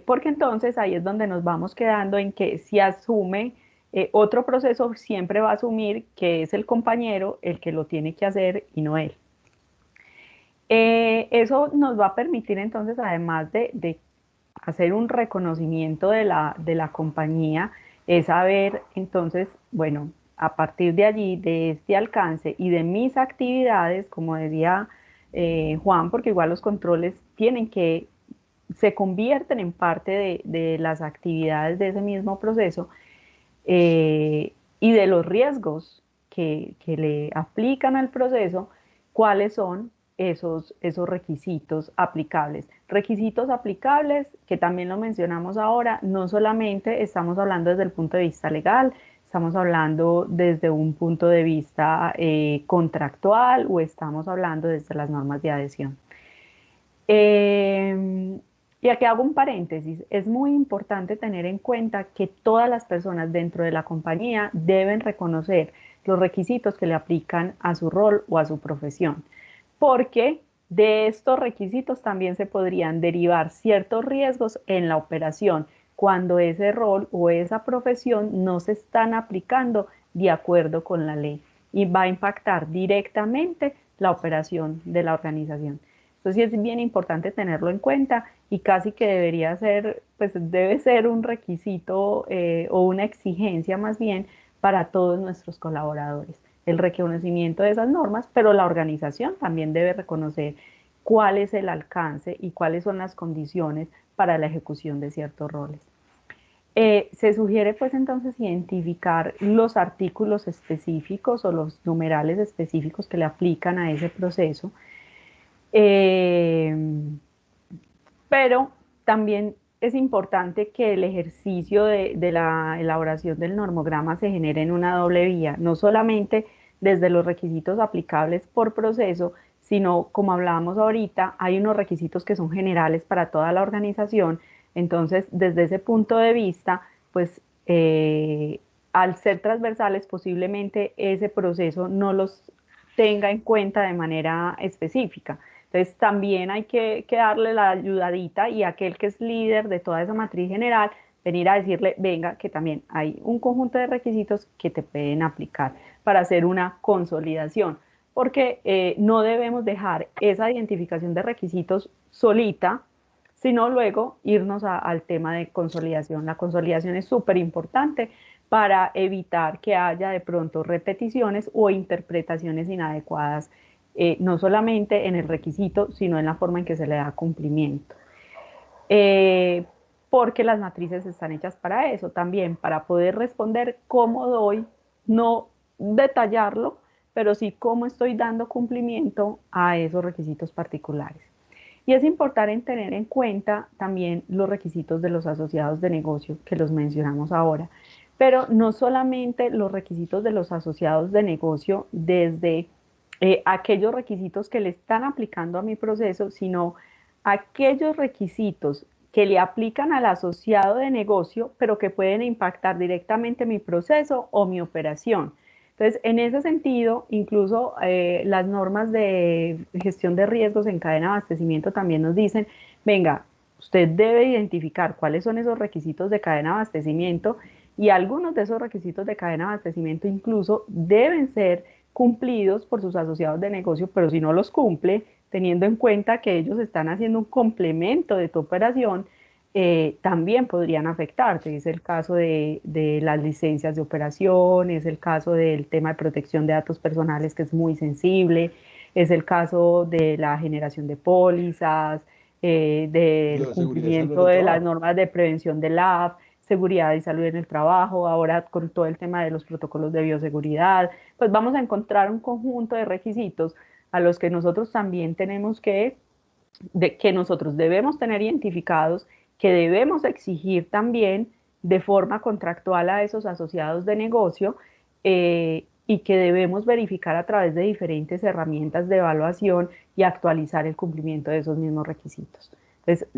Porque entonces ahí es donde nos vamos quedando en que si asume otro proceso, siempre va a asumir que es el compañero el que lo tiene que hacer y no él. Eso nos va a permitir entonces, además de hacer un reconocimiento de la compañía, es saber entonces, bueno, a partir de allí, de este alcance y de mis actividades, como decía Juan, porque igual los controles tienen que, se convierten en parte de las actividades de ese mismo proceso, y de los riesgos que le aplican al proceso, cuáles son esos requisitos aplicables. Requisitos aplicables, que también lo mencionamos ahora, no solamente estamos hablando desde el punto de vista legal, estamos hablando desde un punto de vista contractual o estamos hablando desde las normas de adhesión. Y aquí hago un paréntesis. Es muy importante tener en cuenta que todas las personas dentro de la compañía deben reconocer los requisitos que le aplican a su rol o a su profesión, porque de estos requisitos también se podrían derivar ciertos riesgos en la operación cuando ese rol o esa profesión no se están aplicando de acuerdo con la ley y va a impactar directamente la operación de la organización. Entonces sí es bien importante tenerlo en cuenta y casi que debería ser, pues debe ser un requisito o una exigencia más bien para todos nuestros colaboradores, el reconocimiento de esas normas, pero la organización también debe reconocer cuál es el alcance y cuáles son las condiciones para la ejecución de ciertos roles. Se sugiere pues entonces identificar los artículos específicos o los numerales específicos que le aplican a ese proceso, pero también es importante que el ejercicio de la elaboración del normograma se genere en una doble vía, no solamente desde los requisitos aplicables por proceso, sino como hablábamos ahorita, hay unos requisitos que son generales para toda la organización. Entonces, desde ese punto de vista, pues al ser transversales, posiblemente ese proceso no los tenga en cuenta de manera específica. Entonces también hay que darle la ayudadita y aquel que es líder de toda esa matriz general, venir a decirle, venga, que también hay un conjunto de requisitos que te pueden aplicar para hacer una consolidación, porque no debemos dejar esa identificación de requisitos solita, sino luego irnos al tema de consolidación. La consolidación es súper importante para evitar que haya de pronto repeticiones o interpretaciones inadecuadas, no solamente en el requisito, sino en la forma en que se le da cumplimiento. Eh, Porque las matrices están hechas para eso también, para poder responder cómo doy, no detallarlo, pero sí cómo estoy dando cumplimiento a esos requisitos particulares. Y es importante tener en cuenta también los requisitos de los asociados de negocio, que los mencionamos ahora, pero no solamente los requisitos de los asociados de negocio desde aquellos requisitos que le están aplicando a mi proceso, sino aquellos requisitos que le aplican al asociado de negocio, pero que pueden impactar directamente mi proceso o mi operación. Entonces, en ese sentido, incluso las normas de gestión de riesgos en cadena de abastecimiento también nos dicen, venga, usted debe identificar cuáles son esos requisitos de cadena de abastecimiento y algunos de esos requisitos de cadena de abastecimiento incluso deben ser cumplidos por sus asociados de negocio, pero si no los cumple, teniendo en cuenta que ellos están haciendo un complemento de tu operación, también podrían afectarte. Es el caso de las licencias de operación, es el caso del tema de protección de datos personales, que es muy sensible, es el caso de la generación de pólizas, del Lo de seguridad y salud en cumplimiento el de las trabajo. normas de prevención de la seguridad y salud en el trabajo, ahora con todo el tema de los protocolos de bioseguridad, pues vamos a encontrar un conjunto de requisitos a los que nosotros también tenemos que nosotros debemos tener identificados, que debemos exigir también de forma contractual a esos asociados de negocio, y que debemos verificar a través de diferentes herramientas de evaluación y actualizar el cumplimiento de esos mismos requisitos. Entonces,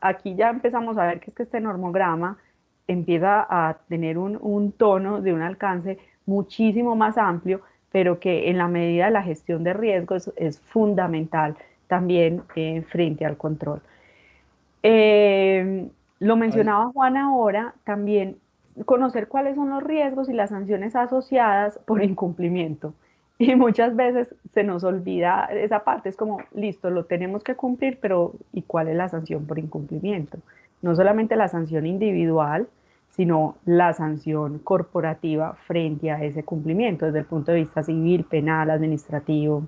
aquí ya empezamos a ver que este normograma empieza a tener un tono de un alcance muchísimo más amplio, pero que en la medida de la gestión de riesgos es fundamental también frente al control. Lo Hay, mencionaba Juan ahora, también conocer cuáles son los riesgos y las sanciones asociadas por incumplimiento. Y muchas veces se nos olvida esa parte, es como, listo, lo tenemos que cumplir, pero ¿y cuál es la sanción por incumplimiento? No solamente la sanción individual, sino la sanción corporativa frente a ese cumplimiento, desde el punto de vista civil, penal, administrativo.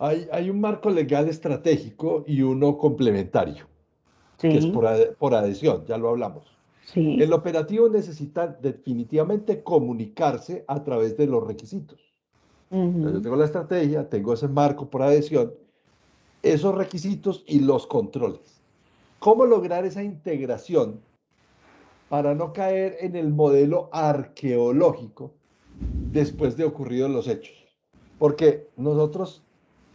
hay un marco legal estratégico y uno complementario, que es Sí, por adhesión, ya lo hablamos. sí. El operativo necesita definitivamente comunicarse a través de los requisitos. Entonces, yo Ujú. tengo la estrategia, tengo ese marco por adhesión, esos requisitos y los controles. ¿Cómo lograr esa integración para no caer en el modelo arqueológico después de ocurridos los hechos? Porque nosotros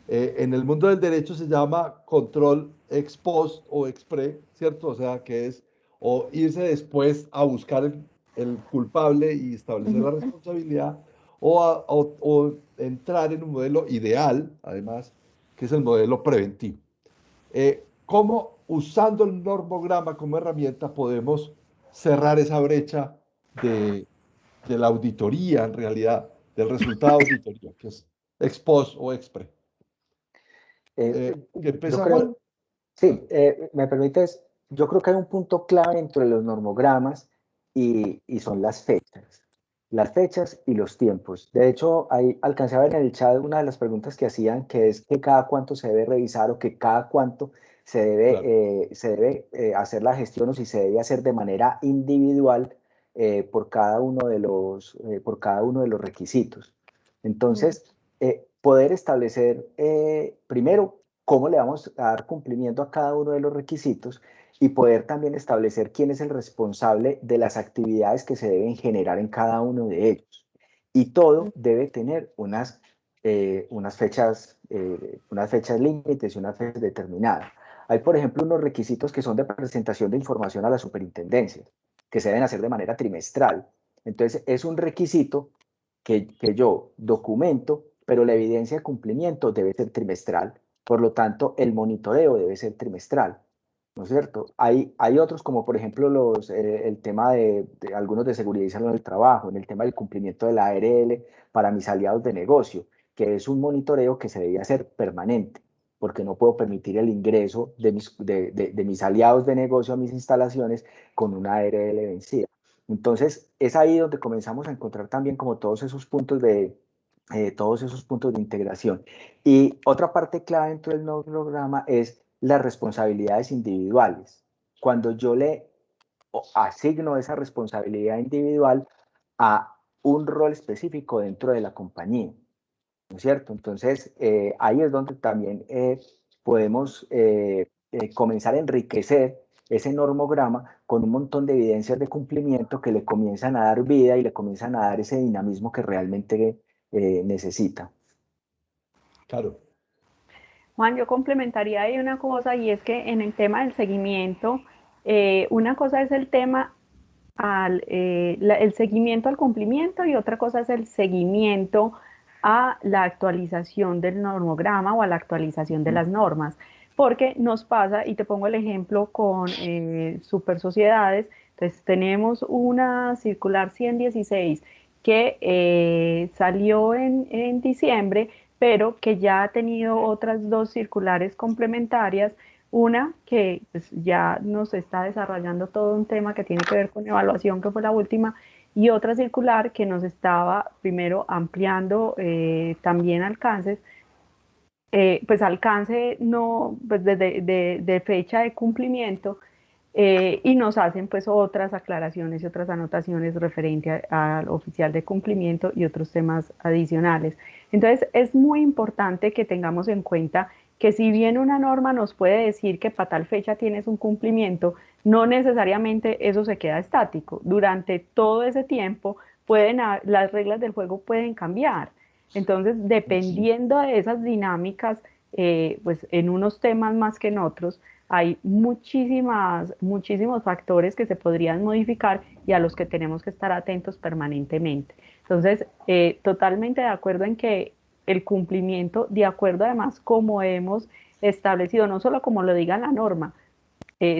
en el mundo del derecho se llama control ex post o ex pre, ¿cierto? O sea, que es o irse después a buscar el culpable y establecer la Ujú. responsabilidad, o entrar en un modelo ideal, además, que es el modelo preventivo. ¿Cómo, usando el normograma como herramienta, podemos cerrar esa brecha de, de la auditoría, en realidad, del resultado de auditoría, que es ex post o ex pre? Eh, ¿Qué yo empieza creo, Juan? sí, me permites, yo creo que hay un punto clave entre los normogramas y son las fechas. Las fechas y los tiempos. De hecho, ahí alcancé a ver en el chat una de las preguntas que hacían, que es que cada cuánto se debe revisar o que cada cuánto Claro, se debe hacer la gestión o si se debe hacer de manera individual por cada uno de los requisitos. Mm. Entonces, poder establecer primero cómo le vamos a dar cumplimiento a cada uno de los requisitos y poder también establecer quién es el responsable de las actividades que se deben generar en cada uno de ellos. Y todo debe tener unas fechas límites y unas fechas determinadas. Hay, por ejemplo, unos requisitos que son de presentación de información a la superintendencia, que se deben hacer de manera trimestral. Entonces, es un requisito que yo documento, pero la evidencia de cumplimiento debe ser trimestral. Por lo tanto, el monitoreo debe ser trimestral. ¿No es cierto? Hay otros como por ejemplo el tema de algunos de seguridad y salud en el trabajo, en el tema del cumplimiento de la ARL para mis aliados de negocio, que es un monitoreo que se debe hacer permanente, porque no puedo permitir el ingreso de mis aliados de negocio a mis instalaciones con una ARL vencida. Entonces, es ahí donde comenzamos a encontrar también como todos esos puntos de integración. Y otra parte clave dentro del nuevo programa es las responsabilidades individuales. Cuando yo le asigno esa responsabilidad individual a un rol específico dentro de la compañía, ¿no es cierto? Entonces, ahí es donde también podemos comenzar a enriquecer ese normograma con un montón de evidencias de cumplimiento que le comienzan a dar vida y le comienzan a dar ese dinamismo que realmente necesita. claro. Juan, yo complementaría ahí una cosa y es que en el tema del seguimiento, una cosa es el tema el seguimiento al cumplimiento y otra cosa es el seguimiento a la actualización del normograma o a la actualización de las normas. Porque nos pasa, y te pongo el ejemplo con super sociedades, entonces tenemos una circular 116 que salió en diciembre, pero que ya ha tenido otras dos circulares complementarias, una que pues, ya nos está desarrollando todo un tema que tiene que ver con evaluación, que fue la última, y otra circular que nos estaba primero ampliando también alcances, pues alcance no, pues de fecha de cumplimiento, y nos hacen pues otras aclaraciones y otras anotaciones referente al oficial de cumplimiento y otros temas adicionales. Entonces es muy importante que tengamos en cuenta que si bien una norma nos puede decir que para tal fecha tienes un cumplimiento, no necesariamente eso se queda estático. Durante todo ese tiempo las reglas del juego pueden cambiar. Entonces, dependiendo de esas dinámicas, pues en unos temas más que en otros, hay muchísimos factores que se podrían modificar y a los que tenemos que estar atentos permanentemente. Entonces, totalmente de acuerdo en que el cumplimiento, de acuerdo además como hemos establecido, no solo como lo diga la norma,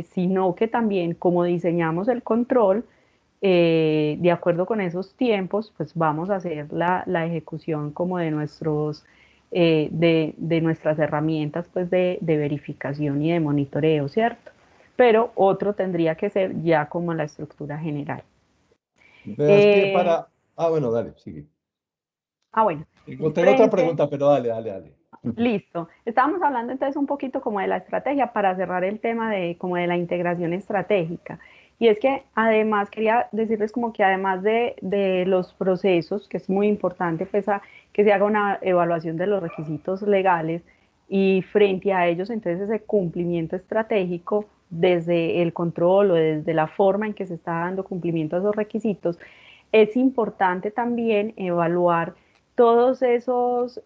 sino que también como diseñamos el control, de acuerdo con esos tiempos, pues vamos a hacer la ejecución como de de nuestras herramientas pues de verificación y de monitoreo, ¿cierto? Pero otro tendría que ser ya como la estructura general. Me das pie Eh, para... Ah, bueno, dale, sigue. bueno, Tengo otra frente, pregunta, pero dale, dale, dale. listo. Estábamos hablando entonces un poquito como de la estrategia para cerrar el tema de como de la integración estratégica. Y es que además quería decirles como que además de los procesos, que es muy importante pues que se haga una evaluación de los requisitos legales y frente a ellos entonces ese cumplimiento estratégico desde el control o desde la forma en que se está dando cumplimiento a esos requisitos, es importante también evaluar todos esos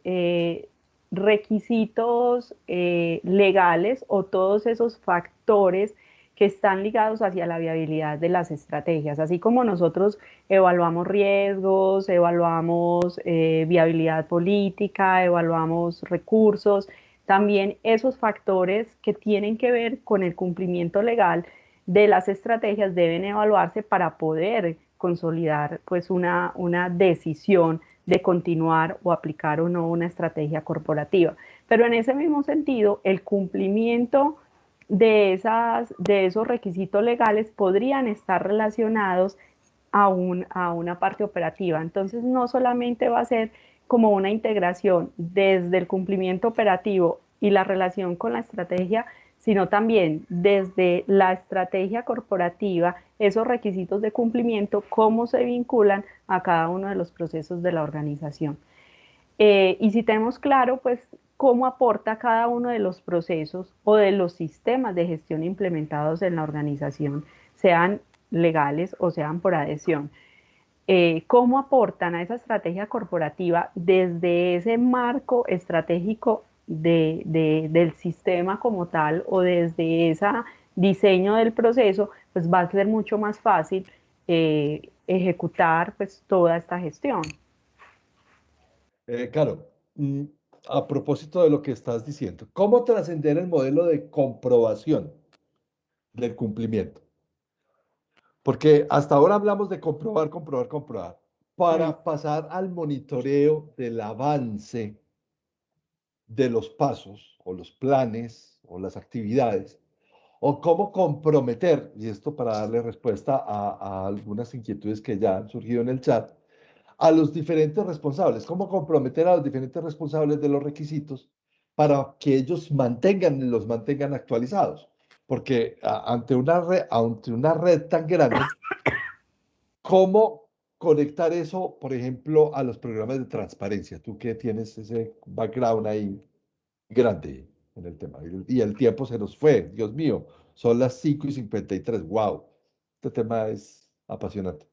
requisitos legales o todos esos factores que están ligados hacia la viabilidad de las estrategias. Así como nosotros evaluamos riesgos, evaluamos viabilidad política, evaluamos recursos, también esos factores que tienen que ver con el cumplimiento legal de las estrategias deben evaluarse para poder consolidar pues una decisión de continuar o aplicar o no una estrategia corporativa. Pero en ese mismo sentido, el cumplimiento de esos requisitos legales podrían estar relacionados a una parte operativa. Entonces, no solamente va a ser como una integración desde el cumplimiento operativo y la relación con la estrategia, sino también desde la estrategia corporativa, esos requisitos de cumplimiento, cómo se vinculan a cada uno de los procesos de la organización. Y si tenemos claro, pues, cómo aporta cada uno de los procesos o de los sistemas de gestión implementados en la organización, sean legales o sean por adhesión, cómo aportan a esa estrategia corporativa desde ese marco estratégico del sistema como tal o desde ese diseño del proceso, pues va a ser mucho más fácil ejecutar pues toda esta gestión. Claro, a propósito de lo que estás diciendo, ¿cómo trascender el modelo de comprobación del cumplimiento? Porque hasta ahora hablamos de comprobar, comprobar, comprobar, Mm. para pasar al monitoreo del avance de los pasos o los planes o las actividades, o cómo comprometer, y esto para darle respuesta a algunas inquietudes que ya han surgido en el chat, a los diferentes responsables, cómo comprometer a los diferentes responsables de los requisitos para que ellos los mantengan actualizados. Porque ante una red tan grande, ¿cómo conectar eso, por ejemplo, a los programas de transparencia? Tú que tienes ese background ahí grande en el tema. Y el tiempo se nos fue, Dios mío, son las 5:53. Wow, este tema es apasionante.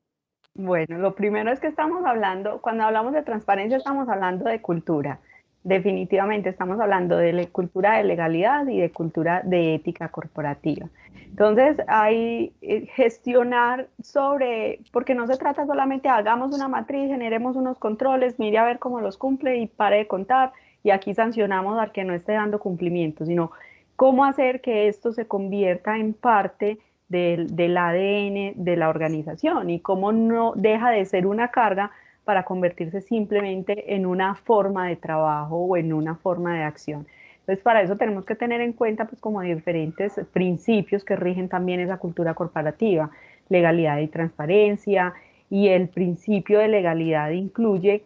Bueno, lo primero es que estamos hablando, cuando hablamos de transparencia, estamos hablando de cultura. Definitivamente estamos hablando de cultura de legalidad y de cultura de ética corporativa. Entonces, hay gestionar sobre, porque no se trata solamente hagamos una matriz, generemos unos controles, mire a ver cómo los cumple y pare de contar, y aquí sancionamos al que no esté dando cumplimiento, sino cómo hacer que esto se convierta en parte del ADN de la organización y cómo no deja de ser una carga para convertirse simplemente en una forma de trabajo o en una forma de acción. Entonces, para eso tenemos que tener en cuenta pues como diferentes principios que rigen también esa cultura corporativa, legalidad y transparencia, y el principio de legalidad incluye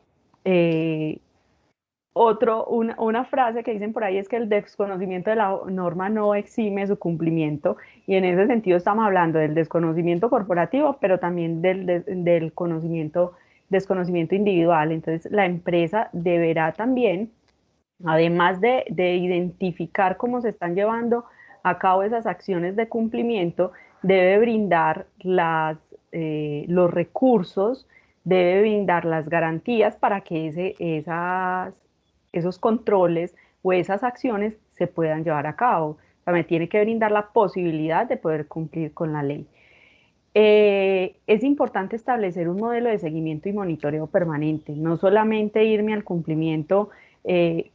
una frase que dicen por ahí es que el desconocimiento de la norma no exime su cumplimiento, y en ese sentido estamos hablando del desconocimiento corporativo, pero también del desconocimiento individual. Entonces la empresa deberá también, además de identificar cómo se están llevando a cabo esas acciones de cumplimiento, debe brindar los recursos, debe brindar las garantías para que esos controles o esas acciones se puedan llevar a cabo. O sea, me tiene que brindar la posibilidad de poder cumplir con la ley. Es importante establecer un modelo de seguimiento y monitoreo permanente, no solamente irme al cumplimiento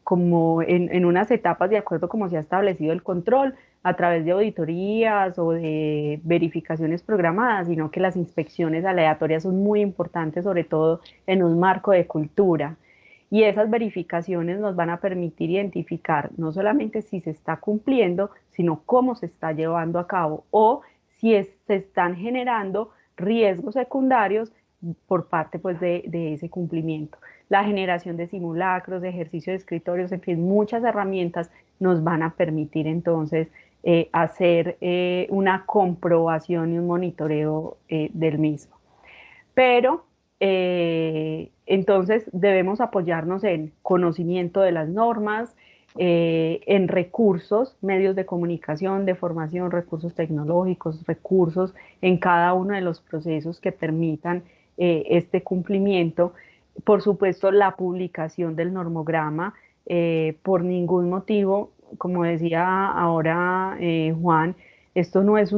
como en unas etapas de acuerdo como se ha establecido el control a través de auditorías o de verificaciones programadas, sino que las inspecciones aleatorias son muy importantes, sobre todo en un marco de cultura. Y esas verificaciones nos van a permitir identificar no solamente si se está cumpliendo, sino cómo se está llevando a cabo o si se están generando riesgos secundarios por parte pues, de ese cumplimiento. La generación de simulacros, de ejercicio de escritorios, en fin, muchas herramientas nos van a permitir entonces hacer una comprobación y un monitoreo del mismo. Pero entonces debemos apoyarnos en conocimiento de las normas, en recursos, medios de comunicación, de formación, recursos tecnológicos, recursos en cada uno de los procesos que permitan este cumplimiento. Por supuesto, la publicación del normograma, por ningún motivo, como decía ahora Juan, esto no es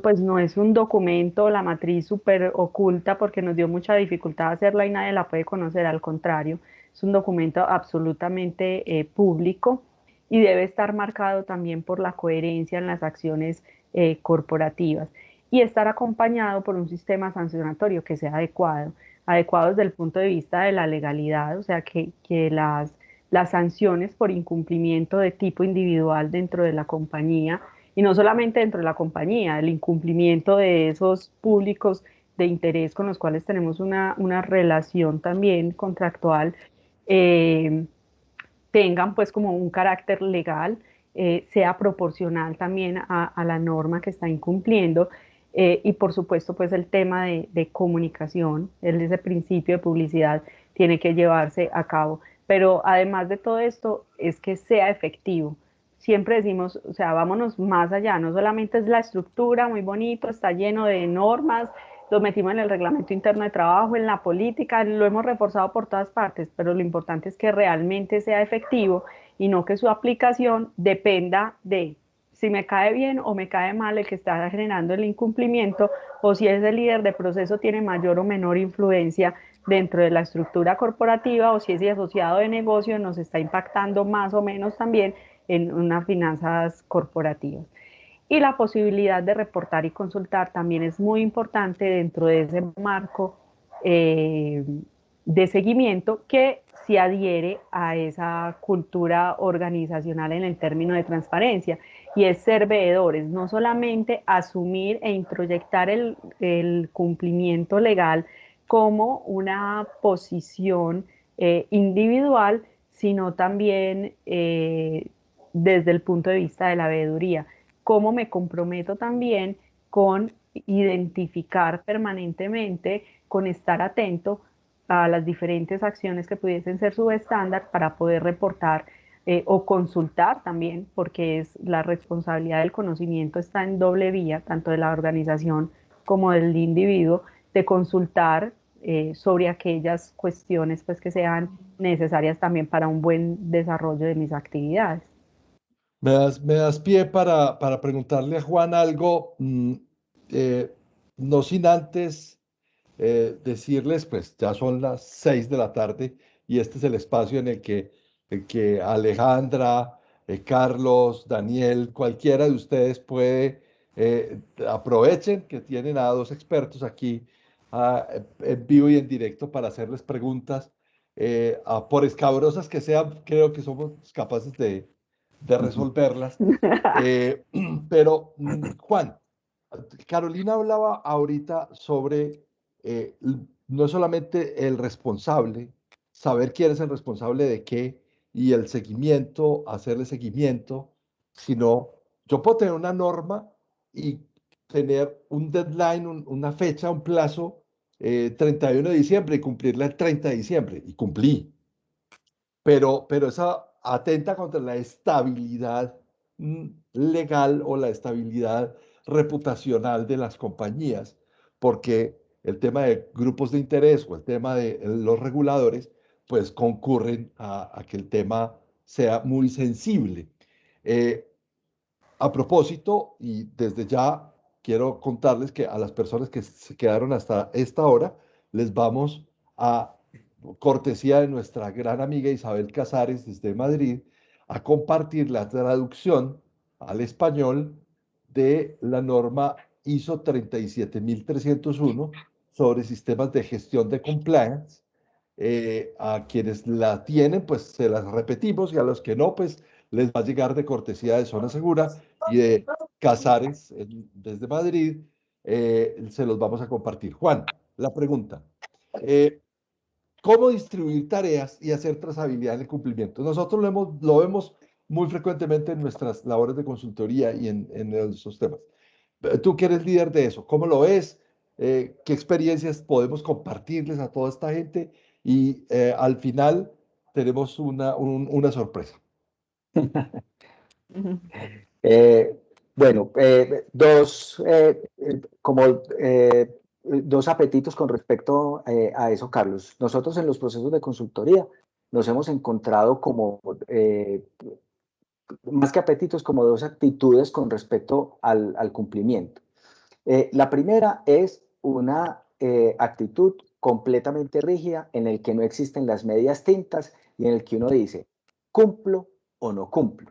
pues no es un documento, la matriz súper oculta porque nos dio mucha dificultad hacerla y nadie la puede conocer, al contrario, es un documento absolutamente público y debe estar marcado también por la coherencia en las acciones corporativas y estar acompañado por un sistema sancionatorio que sea adecuado desde el punto de vista de la legalidad, o sea, que las sanciones por incumplimiento de tipo individual dentro de la compañía, y no solamente dentro de la compañía, el incumplimiento de esos públicos de interés con los cuales tenemos una relación también contractual, eh, tengan pues como un carácter legal sea proporcional también a la norma que está incumpliendo. Y por supuesto, pues el tema de comunicación, ese principio de publicidad tiene que llevarse a cabo. Pero además de todo esto, es que sea efectivo. Siempre decimos, o sea, vámonos más allá, no solamente es la estructura, muy bonito, está lleno de normas, lo metimos en el reglamento interno de trabajo, en la política, lo hemos reforzado por todas partes, pero lo importante es que realmente sea efectivo y no que su aplicación dependa de si me cae bien o me cae mal el que está generando el incumplimiento, o si ese líder de proceso tiene mayor o menor influencia dentro de la estructura corporativa, o si ese asociado de negocio nos está impactando más o menos también en unas finanzas corporativas. Y la posibilidad de reportar y consultar también es muy importante dentro de ese marco de seguimiento que se adhiere a esa cultura organizacional en el término de transparencia, y es ser veedores, no solamente asumir e introyectar el cumplimiento legal como una posición individual, sino también desde el punto de vista de la veeduría. Cómo me comprometo también con identificar permanentemente, con estar atento a las diferentes acciones que pudiesen ser subestándar para poder reportar o consultar también, porque es la responsabilidad del conocimiento está en doble vía, tanto de la organización como del individuo, de consultar sobre aquellas cuestiones pues, que sean necesarias también para un buen desarrollo de mis actividades. Me das pie para preguntarle a Juan algo, eh, no sin antes decirles, pues ya son las 6 de la tarde y este es el espacio en que Alejandra, Carlos, Daniel, cualquiera de ustedes puede, aprovechen que tienen a dos expertos aquí en vivo y en directo para hacerles preguntas, por escabrosas que sean, creo que somos capaces de resolverlas. Eh, pero, Juan, Carolina hablaba ahorita sobre no solamente el responsable, saber quién es el responsable de qué y el seguimiento, hacerle seguimiento, sino yo puedo tener una norma y tener un deadline, una fecha, un plazo, 31 de diciembre y cumplirla el 30 de diciembre y cumplí, pero esa atenta contra la estabilidad legal o la estabilidad reputacional de las compañías, porque el tema de grupos de interés o el tema de los reguladores, pues concurren a que el tema sea muy sensible. Eh, a propósito, y desde ya quiero contarles que a las personas que se quedaron hasta esta hora, les vamos a, cortesía de nuestra gran amiga Isabel Casares desde Madrid, a compartir la traducción al español de la norma ISO 37301 sobre sistemas de gestión de compliance. A quienes la tienen, pues se las repetimos, y a los que no, pues les va a llegar de cortesía de Zona Segura y de Casares desde Madrid, se los vamos a compartir. Juan, la pregunta, eh, ¿cómo distribuir tareas y hacer trazabilidad en el cumplimiento? Nosotros lo vemos muy frecuentemente en nuestras labores de consultoría y en esos temas. Tú que eres líder de eso, ¿cómo lo ves? ¿Qué experiencias podemos compartirles a toda esta gente? Y al final tenemos una sorpresa. Eh, bueno, como dos apetitos con respecto a eso, Carlos. Nosotros en los procesos de consultoría nos hemos encontrado como, más que apetitos, como dos actitudes con respecto al cumplimiento. La primera es una actitud completamente rígida en el que no existen las medias tintas y en el que uno dice, ¿cumplo o no cumplo?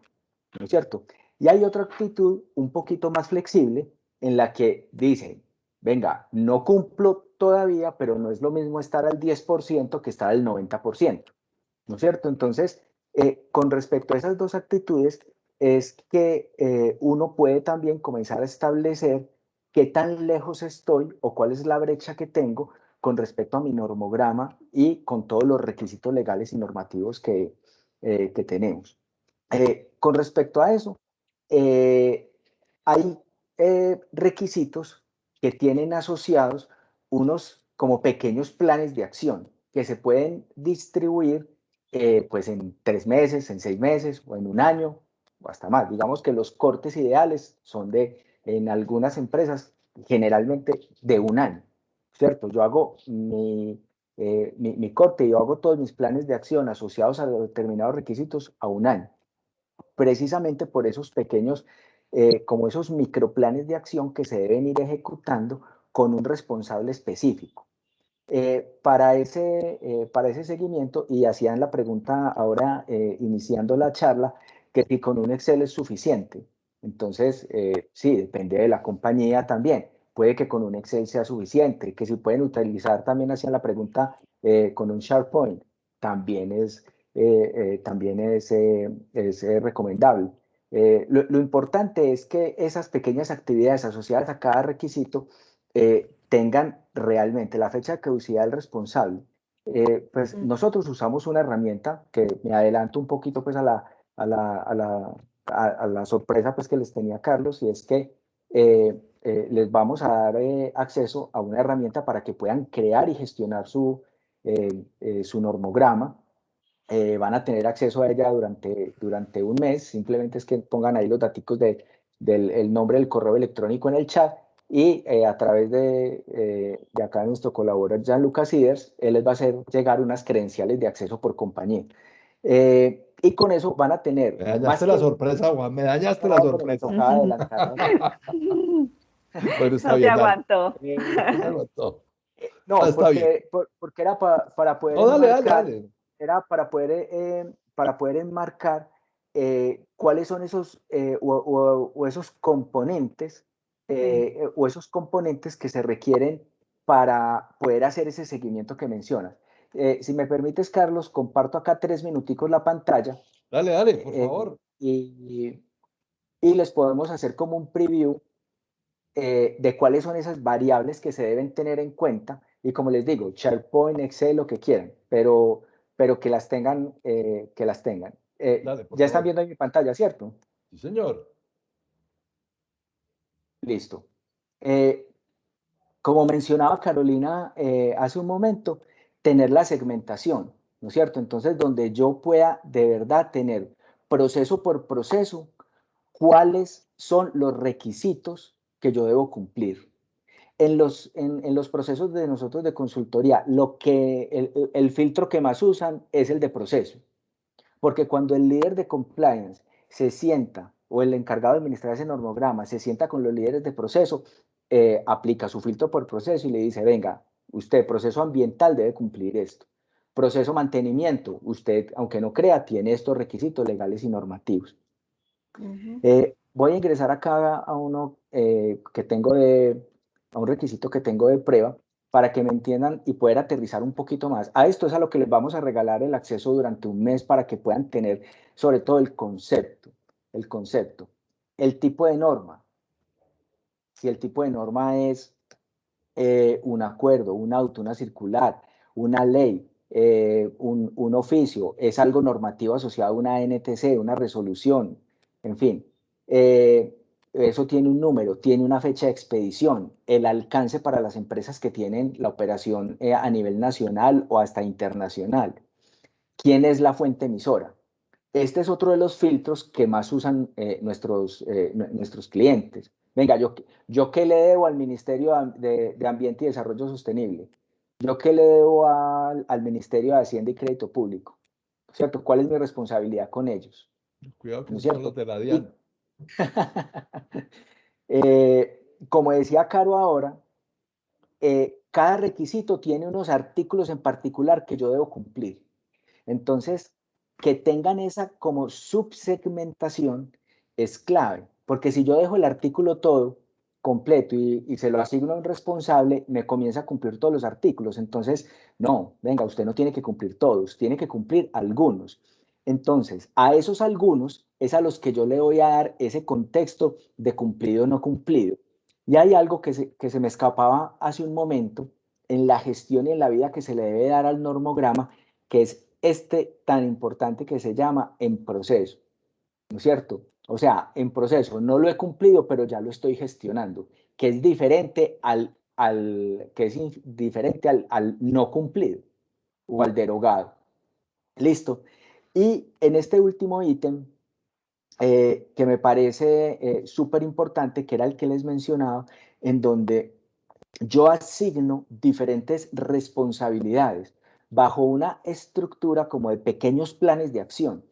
¿No es cierto? Y hay otra actitud un poquito más flexible en la que dicen, venga, no cumplo todavía, pero no es lo mismo estar al 10% que estar al 90%. ¿No es cierto? Entonces, con respecto a esas dos actitudes, es que uno puede también comenzar a establecer qué tan lejos estoy o cuál es la brecha que tengo con respecto a mi normograma y con todos los requisitos legales y normativos que tenemos. Con respecto a eso, hay requisitos que tienen asociados unos como pequeños planes de acción que se pueden distribuir pues en 3 meses, en 6 meses o en un año o hasta más. Digamos que los cortes ideales son en algunas empresas, generalmente de un año, ¿cierto? Yo hago mi corte, yo hago todos mis planes de acción asociados a determinados requisitos a un año, precisamente por esos pequeños, como esos microplanes de acción que se deben ir ejecutando con un responsable específico. Para ese seguimiento, y hacían la pregunta ahora, iniciando la charla, que si con un Excel es suficiente. Entonces, sí, depende de la compañía también. Puede que con un Excel sea suficiente, que si pueden utilizar, también hacían la pregunta, con un SharePoint, también es recomendable. Lo importante es que esas pequeñas actividades asociadas a cada requisito tengan realmente la fecha de caducidad del responsable. Pues nosotros usamos una herramienta que me adelanto un poquito pues a la sorpresa pues que les tenía Carlos, y es que les vamos a dar acceso a una herramienta para que puedan crear y gestionar su normograma. Van a tener acceso a ella durante un mes. Simplemente es que pongan ahí los datos del el nombre del correo electrónico en el chat, y a través de acá nuestro colaborador Gianluca Siders, él les va a hacer llegar unas credenciales de acceso por compañía. Y con eso van a Me tener más dañaste la que... sorpresa, Juan, me dañaste la No, pero me sorpresa. tocaba adelantar. Bueno, está No se bien, dale. aguantó. No se aguantó. No, Está bien. porque era para poder No, dale, dale, enmarcar, dale. era para poder enmarcar cuáles son esos o esos componentes Sí. o esos componentes que se requieren para poder hacer ese seguimiento que mencionas. Si me permites, Carlos, comparto acá 3 minuticos la pantalla, Dale, dale, por eh, favor. y, y les podemos hacer como un preview de cuáles son esas variables que se deben tener en cuenta. Y como les digo, SharePoint, Excel, lo que quieran, pero que las tengan, que las tengan. Dale, por Ya están favor. viendo en mi pantalla, ¿cierto? Sí, señor. Listo. Eh, Como mencionaba Carolina hace un momento, tener la segmentación, ¿no es cierto? Entonces, donde yo pueda de verdad tener proceso por proceso, cuáles son los requisitos que yo debo cumplir. En los procesos de nosotros de consultoría, el filtro que más usan es el de proceso, porque cuando el líder de compliance se sienta, o el encargado de administrar ese normograma, se sienta con los líderes de proceso, aplica su filtro por proceso y le dice, venga, usted, proceso ambiental debe cumplir esto. Proceso mantenimiento, usted, aunque no crea, tiene estos requisitos legales y normativos. Voy a ingresar acá a uno que tengo a un requisito que tengo de prueba para que me entiendan y poder aterrizar un poquito más. A esto es a lo que les vamos a regalar el acceso durante un mes para que puedan tener sobre todo el concepto, el tipo de norma. Si el tipo de norma es un acuerdo, un auto, una circular, una ley, un oficio, es algo normativo asociado a una NTC, una resolución, en fin. Eso tiene un número, tiene una fecha de expedición, el alcance para las empresas que tienen la operación a nivel nacional o hasta internacional. ¿Quién es la fuente emisora? Este es otro de los filtros que más usan nuestros clientes. Venga, yo qué le debo al Ministerio de Ambiente y Desarrollo Sostenible. Yo qué le debo al Ministerio de Hacienda y Crédito Público. ¿Cierto? ¿Cuál es mi responsabilidad con ellos? Cuidado que ¿No es esos son los cierto? de la Y DIAN. como decía Caro ahora, cada requisito tiene unos artículos en particular que yo debo cumplir. Entonces, que tengan esa como subsegmentación es clave, porque si yo dejo el artículo todo completo y se lo asigno a un responsable, me comienza a cumplir todos los artículos. Entonces, no, venga, usted no tiene que cumplir todos, tiene que cumplir algunos. Entonces, a esos algunos es a los que yo le voy a dar ese contexto de cumplido o no cumplido. Y hay algo que se me escapaba hace un momento en la gestión y en la vida que se le debe dar al normograma, que es este tan importante que se llama en proceso. ¿no es cierto? O sea, en proceso, no lo he cumplido, pero ya lo estoy gestionando, que es diferente al no cumplido o al derogado. Listo. Y en este último ítem, que me parece súper importante, que era el que les mencionaba, en donde yo asigno diferentes responsabilidades bajo una estructura como de pequeños planes de acción.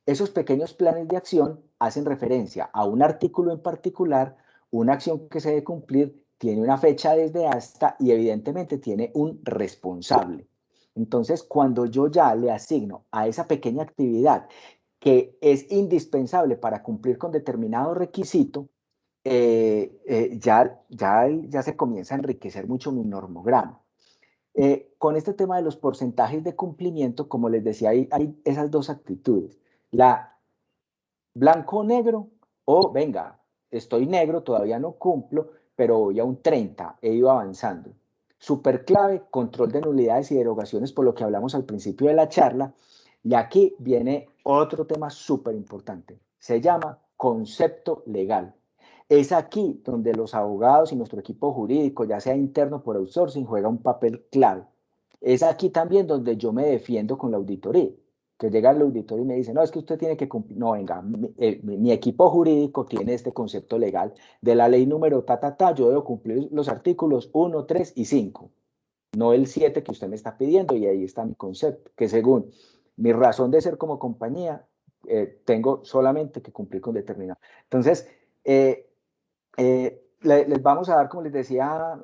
Esos pequeños planes de acción hacen referencia a un artículo en particular, una acción que se debe cumplir, tiene una fecha desde hasta y evidentemente tiene un responsable. Entonces, cuando yo ya le asigno a esa pequeña actividad que es indispensable para cumplir con determinado requisito, ya se comienza a enriquecer mucho mi normograma. Con este tema de los porcentajes de cumplimiento, como les decía, hay esas dos actitudes. La blanco o negro, o venga, estoy negro, todavía no cumplo, pero voy a un 30, he ido avanzando. Super clave, control de nulidades y derogaciones, por lo que hablamos al principio de la charla. Y aquí viene otro tema súper importante. Se llama concepto legal. Es aquí donde los abogados y nuestro equipo jurídico, ya sea interno por outsourcing, juega un papel clave. Es aquí también donde yo me defiendo con la auditoría, que llega el auditor y me dice, no, es que usted tiene que cumplir, no, venga, mi equipo jurídico tiene este concepto legal de la ley número yo debo cumplir los artículos 1, 3 y 5, no el 7 que usted me está pidiendo, y ahí está mi concepto, que según mi razón de ser como compañía, tengo solamente que cumplir con determinado. Entonces, les vamos a dar, como les decía,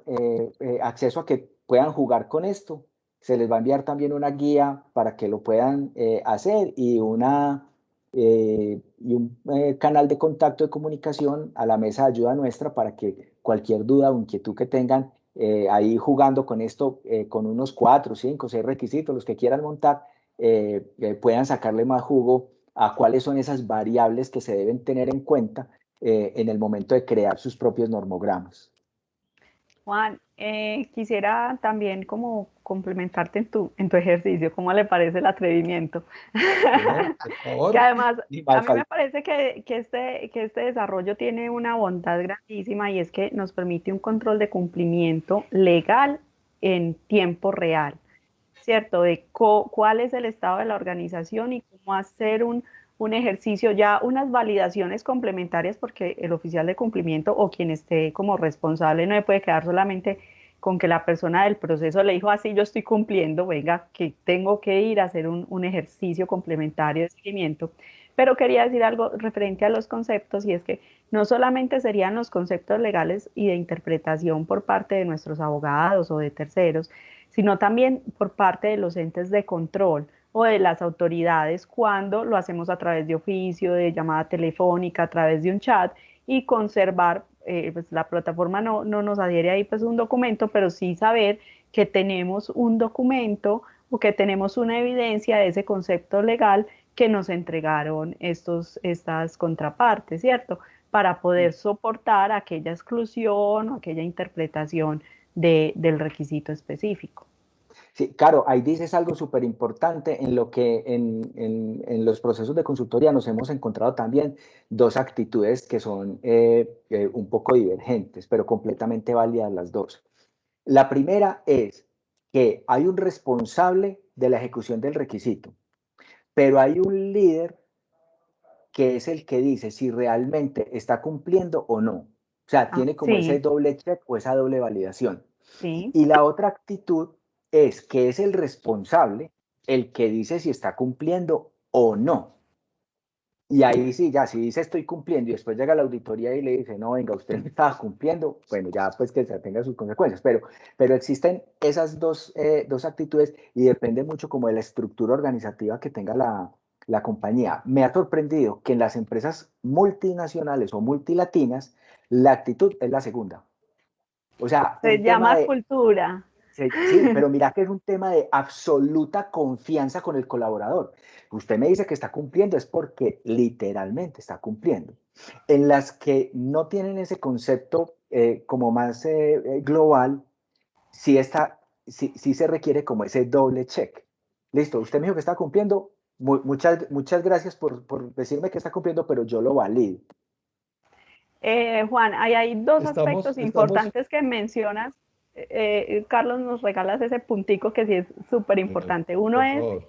acceso a que puedan jugar con esto. Se les va a enviar también una guía para que lo puedan hacer y un canal de contacto de comunicación a la mesa de ayuda nuestra para que cualquier duda o inquietud que tengan ahí jugando con esto, con unos 4, 5, 6 requisitos, los que quieran montar, puedan sacarle más jugo a cuáles son esas variables que se deben tener en cuenta en el momento de crear sus propios normogramas. Juan, quisiera también como complementarte en tu ejercicio. ¿Cómo le parece el atrevimiento? No, por Que favor. además, Ni a mal mí me falta. parece que este desarrollo tiene una bondad grandísima y es que nos permite un control de cumplimiento legal en tiempo real, ¿cierto? De cuál es el estado de la organización y cómo hacer un ejercicio, ya unas validaciones complementarias, porque el oficial de cumplimiento o quien esté como responsable no se puede quedar solamente con que la persona del proceso le dijo así, yo estoy cumpliendo, venga, que tengo que ir a hacer un ejercicio complementario de seguimiento. Pero quería decir algo referente a los conceptos y es que no solamente serían los conceptos legales y de interpretación por parte de nuestros abogados o de terceros, sino también por parte de los entes de control o de las autoridades cuando lo hacemos a través de oficio, de llamada telefónica, a través de un chat y conservar, pues la plataforma no nos adhiere ahí pues un documento, pero sí saber que tenemos un documento o que tenemos una evidencia de ese concepto legal que nos entregaron estas contrapartes, ¿cierto? Para poder soportar aquella exclusión o aquella interpretación del requisito específico. Sí, claro, ahí dices algo súper importante en lo que en los procesos de consultoría nos hemos encontrado también dos actitudes que son un poco divergentes, pero completamente válidas las dos. La primera es que hay un responsable de la ejecución del requisito, pero hay un líder que es el que dice si realmente está cumpliendo o no. O sea, Ah, tiene como ese sí, doble check o esa doble validación. sí. Y la otra actitud es que es el responsable el que dice si está cumpliendo o no. Y ahí sí, ya si dice estoy cumpliendo y después llega la auditoría y le dice, no, venga, usted no estaba cumpliendo, bueno, ya pues que se tenga sus consecuencias, pero existen esas dos actitudes y depende mucho como de la estructura organizativa que tenga la compañía. Me ha sorprendido que en las empresas multinacionales o multilatinas la actitud es la segunda. O sea, Se un tema llama de cultura. sí, pero mira que es un tema de absoluta confianza con el colaborador. Usted me dice que está cumpliendo, es porque literalmente está cumpliendo. En las que no tienen ese concepto como más global, sí, sí se requiere como ese doble check. Listo, usted me dijo que está cumpliendo, Muchas gracias por decirme que está cumpliendo, pero yo lo valido. Juan, hay dos aspectos Estamos, importantes que mencionas. Carlos, nos regalas ese puntico que sí es súper importante. Uno por es favor.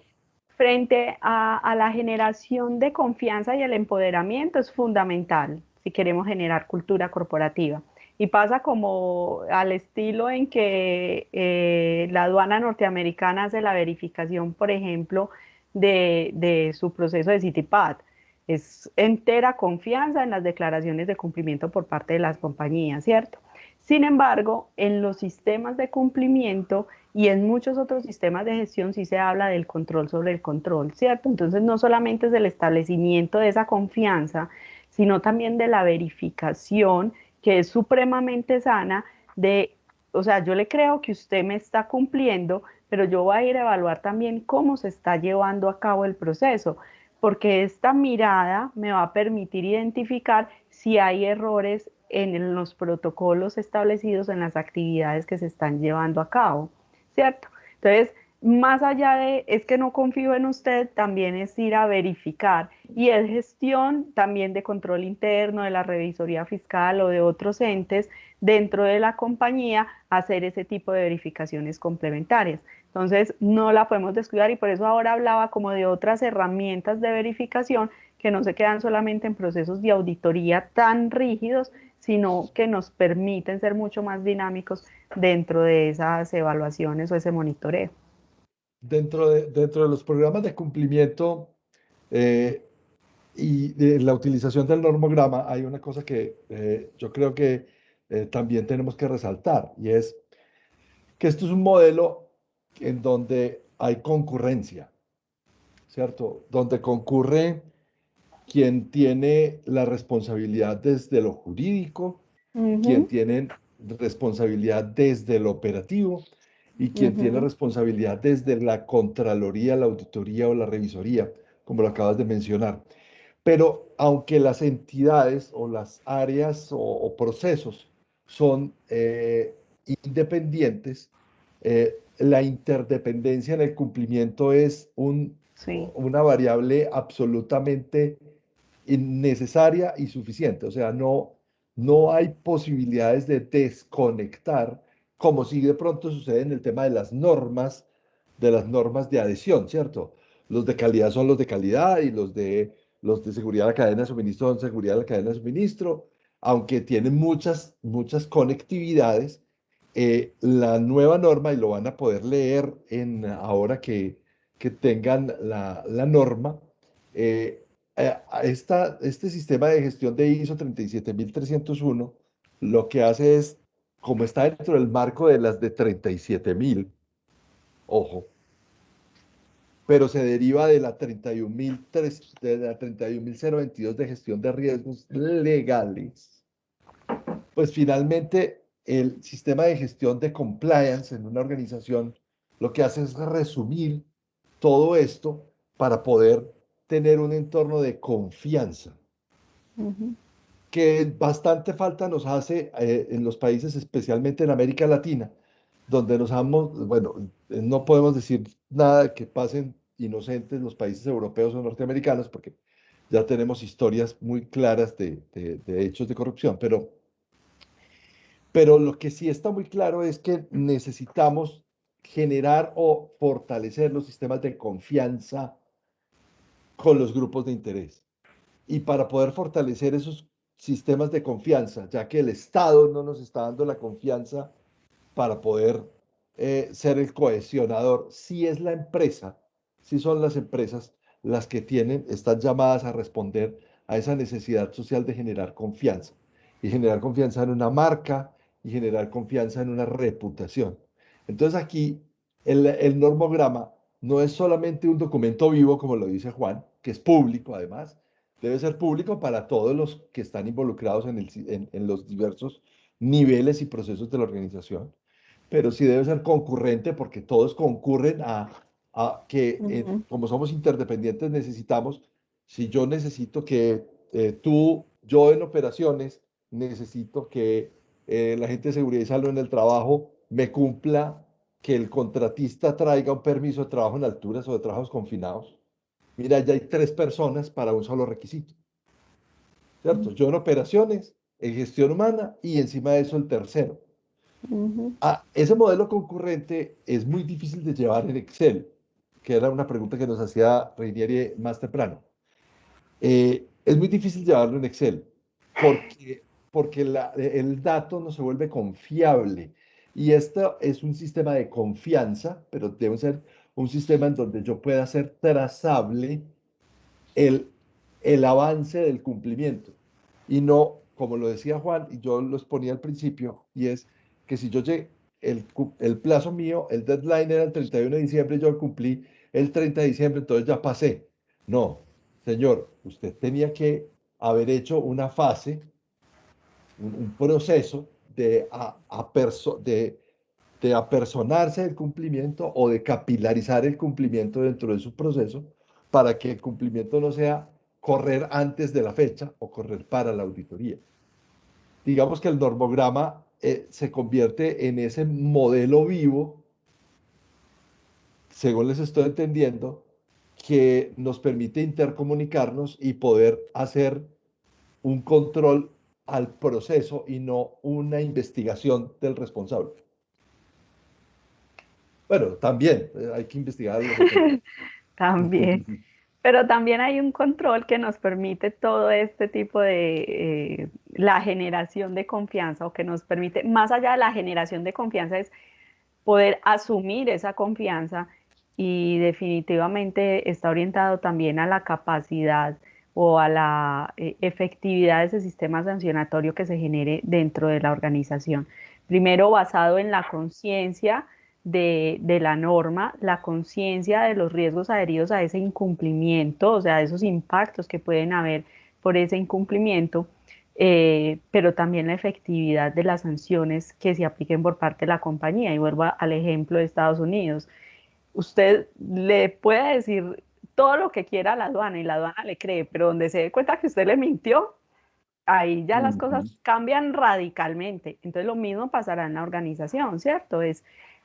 frente a la generación de confianza y el empoderamiento es fundamental si queremos generar cultura corporativa. Y pasa como al estilo en que la aduana norteamericana hace la verificación, por ejemplo, de su proceso de CityPath. Es entera confianza en las declaraciones de cumplimiento por parte de las compañías, ¿cierto? Sin embargo, en los sistemas de cumplimiento y en muchos otros sistemas de gestión sí se habla del control sobre el control, ¿cierto? Entonces no solamente es el establecimiento de esa confianza, sino también de la verificación, que es supremamente sana, de, o sea, yo le creo que usted me está cumpliendo, pero yo voy a ir a evaluar también cómo se está llevando a cabo el proceso, porque esta mirada me va a permitir identificar si hay errores en los protocolos establecidos en las actividades que se están llevando a cabo, ¿cierto? Entonces, más allá de es que no confío en usted, también es ir a verificar y es gestión también de control interno, de la revisoría fiscal o de otros entes dentro de la compañía, hacer ese tipo de verificaciones complementarias. Entonces, no la podemos descuidar y por eso ahora hablaba como de otras herramientas de verificación que no se quedan solamente en procesos de auditoría tan rígidos, sino que nos permiten ser mucho más dinámicos dentro de esas evaluaciones o ese monitoreo. Dentro de los programas de cumplimiento eh, y de la utilización del normograma, hay una cosa que yo creo que también tenemos que resaltar, y es que esto es un modelo en donde hay concurrencia, ¿cierto? Donde concurre quien tiene la responsabilidad desde lo jurídico, Uh quien -huh, tiene responsabilidad desde lo operativo y uh quien tiene -huh, responsabilidad desde la Contraloría, la Auditoría o la Revisoría, como lo acabas de mencionar. Pero aunque las entidades o las áreas o procesos son independientes, la interdependencia en el cumplimiento es sí. una variable absolutamente innecesaria y suficiente. O sea, no hay posibilidades de desconectar, como si de pronto sucede en el tema de las normas de adhesión, ¿cierto? Los de calidad son los de calidad y los de seguridad de la cadena de suministro son seguridad de la cadena de suministro, aunque tienen muchas conectividades. La nueva norma, y lo van a poder leer ahora que tengan la norma, este sistema de gestión de ISO 37301 lo que hace es, como está dentro del marco de las de 37.000, ojo, pero se deriva de la 31.003 de la 31.022 de gestión de riesgos legales, pues finalmente el sistema de gestión de compliance en una organización lo que hace es resumir todo esto para poder tener un entorno de confianza Uh -huh, que bastante falta nos hace en los países, especialmente en América Latina, donde bueno, no podemos decir nada que pasen inocentes los países europeos o norteamericanos, porque ya tenemos historias muy claras de hechos de corrupción, pero lo que sí está muy claro es que necesitamos generar o fortalecer los sistemas de confianza con los grupos de interés. Y para poder fortalecer esos sistemas de confianza, ya que el Estado no nos está dando la confianza para poder ser el cohesionador, si es la empresa, si son las empresas las que están llamadas a responder a esa necesidad social de generar confianza y generar confianza en una marca y generar confianza en una reputación. Entonces aquí el normograma no es solamente un documento vivo, como lo dice Juan, que es público además, debe ser público para todos los que están involucrados en los diversos niveles y procesos de la organización, pero sí debe ser concurrente porque todos concurren a que, uh -huh. como somos interdependientes, necesitamos, si yo necesito que yo en operaciones, necesito que la gente de seguridad y salud en el trabajo me cumpla que el contratista traiga un permiso de trabajo en alturas o de trabajos confinados. mira, ya hay 3 personas para un solo requisito, ¿cierto? Yo en operaciones, en gestión humana y encima de eso el tercero. Ujú. Ese modelo concurrente es muy difícil de llevar en Excel, que era una pregunta que nos hacía Reinieri más temprano. Es muy difícil llevarlo en Excel porque el dato no se vuelve confiable. Y esto es un sistema de confianza, pero debe ser un sistema en donde yo pueda hacer trazable el, el avance del cumplimiento. Y no, como lo decía Juan, y yo lo exponía al principio, y es que si yo llegué, el plazo mío, el deadline era el 31 de diciembre, yo cumplí el 30 de diciembre, entonces ya pasé. No, señor, usted tenía que haber hecho una fase, un proceso de apersonarse del cumplimiento o de capilarizar el cumplimiento dentro de su proceso para que el cumplimiento no sea correr antes de la fecha o correr para la auditoría. Digamos que el normograma se convierte en ese modelo vivo, según les estoy entendiendo, que nos permite intercomunicarnos y poder hacer un control al proceso y no una investigación del responsable. Bueno, también hay que investigar al responsable. También. Pero también hay un control que nos permite todo este tipo de la generación de confianza o que nos permite, más allá de la generación de confianza, es poder asumir esa confianza y definitivamente está orientado también a la capacidad o a la efectividad de ese sistema sancionatorio que se genere dentro de la organización. Primero basado en la conciencia de la norma, la conciencia de los riesgos adheridos a ese incumplimiento, o sea, esos impactos que pueden haber por ese incumplimiento, pero también la efectividad de las sanciones que se apliquen por parte de la compañía. Y vuelvo al ejemplo de Estados Unidos. Usted le puede decir todo lo que quiera a la aduana y la aduana le cree, pero donde se dé cuenta que usted le mintió, ahí ya las cosas cambian radicalmente. Entonces lo mismo pasará en la organización, ¿cierto?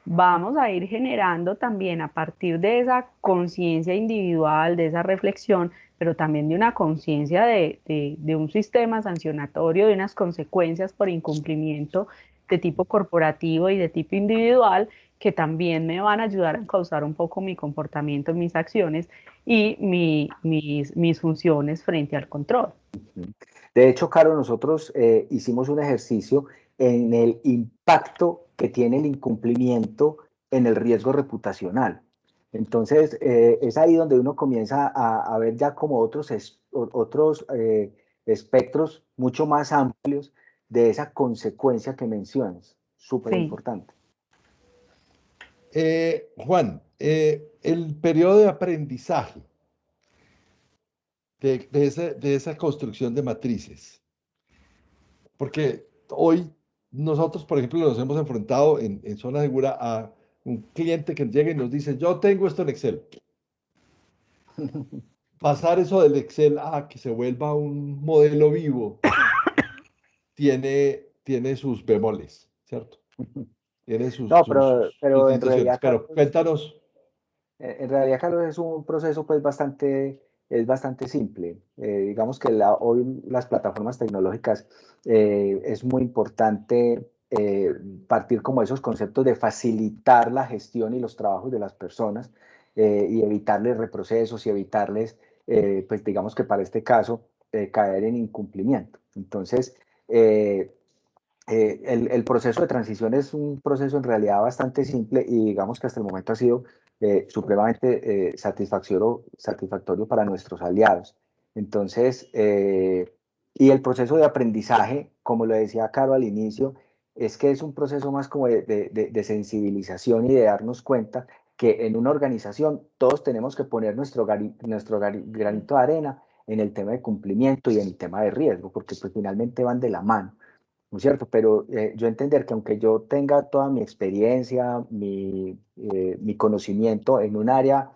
Vamos a ir generando también a partir de esa conciencia individual, de esa reflexión, pero también de una conciencia de un sistema sancionatorio, de unas consecuencias por incumplimiento de tipo corporativo y de tipo individual, que también me van a ayudar a causar un poco mi comportamiento, mis acciones y mis funciones frente al control. De hecho, Caro, nosotros hicimos un ejercicio en el impacto que tiene el incumplimiento en el riesgo reputacional. Entonces, es ahí donde uno comienza a ver ya como otros espectros mucho más amplios de esa consecuencia que mencionas. Súper Sí. importante. Juan, el periodo de aprendizaje de esa construcción de matrices, porque hoy nosotros, por ejemplo, nos hemos enfrentado en Zona Segura a un cliente que llega y nos dice, yo tengo esto en Excel. Pasar eso del Excel a que se vuelva un modelo vivo tiene sus bemoles, ¿cierto? Tiene No, sus pero situaciones. Pero cuéntanos. en realidad, Carlos, es un proceso pues es bastante simple. Digamos que hoy las plataformas tecnológicas es muy importante partir como esos conceptos de facilitar la gestión y los trabajos de las personas y evitarles reprocesos y evitarles, pues digamos que para este caso, caer en incumplimiento. Entonces, el proceso de transición es un proceso en realidad bastante simple y digamos que hasta el momento ha sido supremamente satisfactorio para nuestros aliados. Entonces, y el proceso de aprendizaje, como lo decía Caro al inicio, es que es un proceso más como de sensibilización y de darnos cuenta que en una organización todos tenemos que poner nuestro granito de arena en el tema de cumplimiento y en el tema de riesgo, porque pues finalmente van de la mano. ¿No es cierto? Pero yo entender que aunque yo tenga toda mi experiencia, mi conocimiento en un área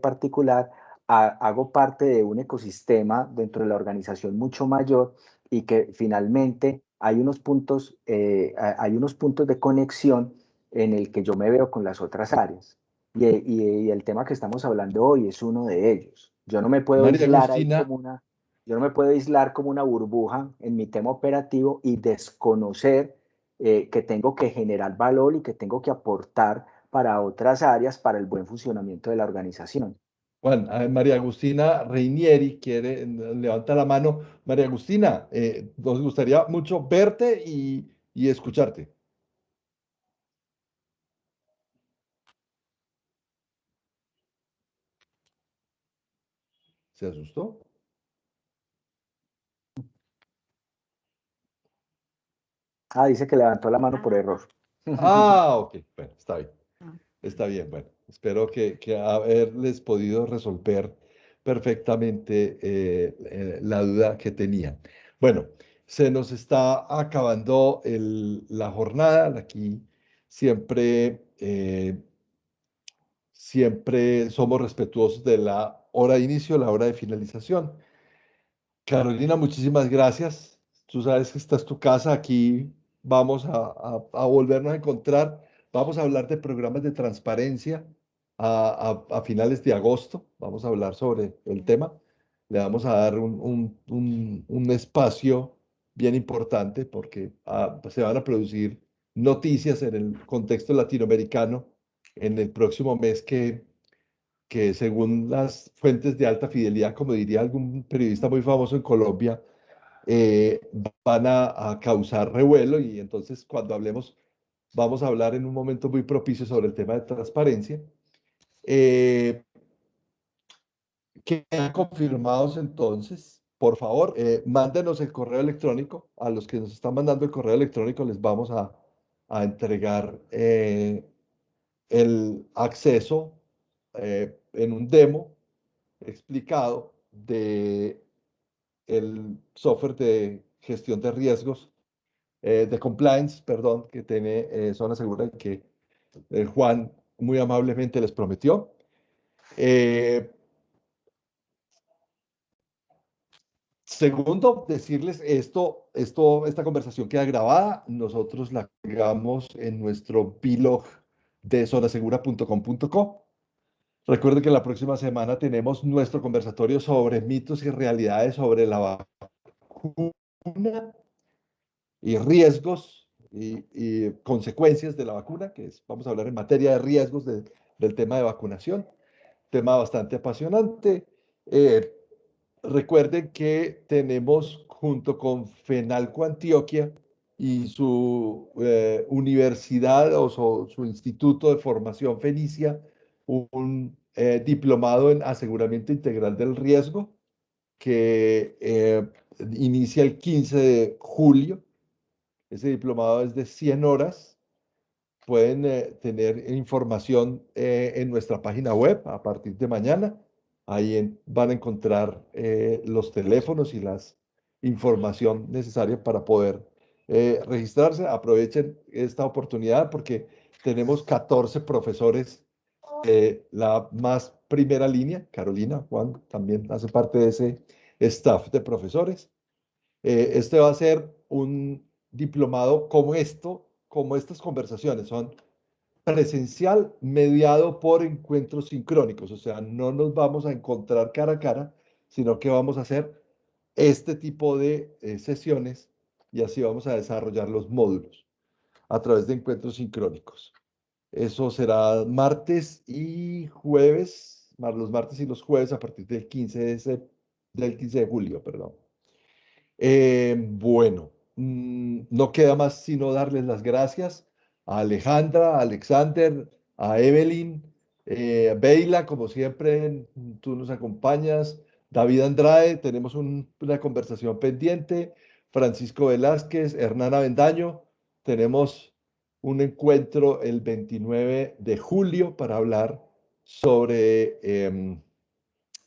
particular, hago parte de un ecosistema dentro de la organización mucho mayor y que finalmente hay unos puntos de conexión en el que yo me veo con las otras áreas. Y el tema que estamos hablando hoy es uno de ellos. Yo no me puedo María aislar ahí Agustina, yo no me puedo aislar como una burbuja en mi tema operativo y desconocer que tengo que generar valor y que tengo que aportar para otras áreas para el buen funcionamiento de la organización. Juan, María Agustina Reinieri quiere, levanta la mano. María Agustina, nos gustaría mucho verte y escucharte. ¿Se asustó? Ah, dice que levantó la mano por error. Ah, ok, bueno, está bien. Ah, Está bien, bueno, espero que haberles podido resolver perfectamente la duda que tenían. Bueno, se nos está acabando la jornada. Aquí siempre, siempre somos respetuosos de la hora de inicio, la hora de finalización. Carolina, muchísimas gracias. Tú sabes que esta es tu casa. Aquí vamos a volvernos a encontrar. Vamos a hablar de programas de transparencia a finales de agosto. Vamos a hablar sobre el tema. Le vamos a dar un espacio bien importante porque se van a producir noticias en el contexto latinoamericano en el próximo mes que según las fuentes de alta fidelidad, como diría algún periodista muy famoso en Colombia, eh, van a causar revuelo y entonces cuando hablemos, vamos a hablar en un momento muy propicio sobre el tema de transparencia. Eh, Quedan confirmados entonces. Por favor, mándenos el correo electrónico. A los que nos están mandando el correo electrónico les vamos a entregar el acceso en un demo explicado de el software de gestión de riesgos, de compliance, perdón, que tiene Zona Segura y que Juan muy amablemente les prometió. Eh, Segundo, decirles esta conversación queda grabada, nosotros la pegamos en nuestro blog de zonasegura.com.co. Recuerden que la próxima semana tenemos nuestro conversatorio sobre mitos y realidades sobre la vacuna y riesgos y consecuencias de la vacuna, vamos a hablar en materia de riesgos del tema de vacunación, tema bastante apasionante. Eh, Recuerden que tenemos junto con FENALCO Antioquia y su universidad o su instituto de formación Fenicia, un diplomado en aseguramiento integral del riesgo que inicia el 15 de julio. Ese diplomado es de 100 horas. Pueden tener información en nuestra página web a partir de mañana. Ahí van a encontrar los teléfonos y la información necesaria para poder registrarse. Aprovechen esta oportunidad porque tenemos 14 profesores, la más primera línea. Carolina, Juan también hace parte de ese staff de profesores. Este va a ser un diplomado como estas conversaciones, son presencial mediado por encuentros sincrónicos, o sea, no nos vamos a encontrar cara a cara, sino que vamos a hacer este tipo de sesiones y así vamos a desarrollar los módulos a través de encuentros sincrónicos. Eso será martes y jueves, los martes y los jueves a partir del 15 de julio, perdón. Bueno, no queda más sino darles las gracias a Alejandra, a Alexander, a Evelyn, a Beila, como siempre, tú nos acompañas, David Andrade, tenemos una conversación pendiente, Francisco Velázquez, Hernán Avendaño, tenemos un encuentro el 29 de julio para hablar sobre el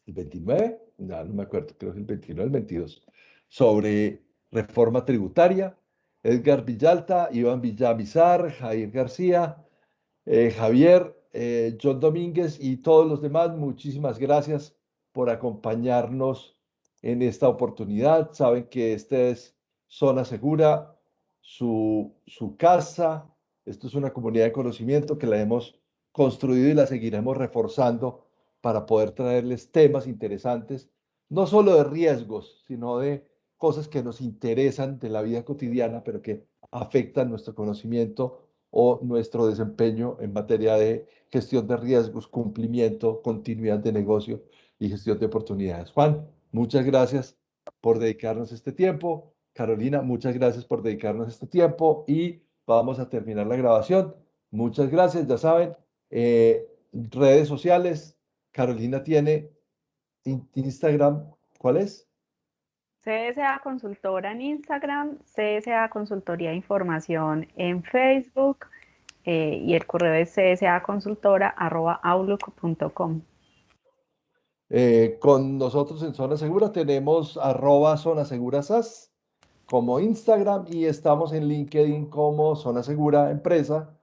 29, no me acuerdo, creo que el 29, el 22, sobre reforma tributaria. Edgar Villalta, Iván Villamizar, Jair García, Javier, John Domínguez y todos los demás, muchísimas gracias por acompañarnos en esta oportunidad. Saben que esta es Zona Segura, su casa. Esto es una comunidad de conocimiento que la hemos construido y la seguiremos reforzando para poder traerles temas interesantes, no solo de riesgos, sino de cosas que nos interesan de la vida cotidiana, pero que afectan nuestro conocimiento o nuestro desempeño en materia de gestión de riesgos, cumplimiento, continuidad de negocio y gestión de oportunidades. Juan, muchas gracias por dedicarnos este tiempo. Carolina, muchas gracias por dedicarnos este tiempo y vamos a terminar la grabación. Muchas gracias, ya saben, redes sociales. Carolina tiene Instagram, ¿cuál es? CSA Consultora en Instagram, CSA Consultoría de Información en Facebook y el correo es csaconsultora@outlook.com. Con nosotros en Zona Segura tenemos @Zona Segura SAS como Instagram y estamos en LinkedIn como Zona Segura Empresa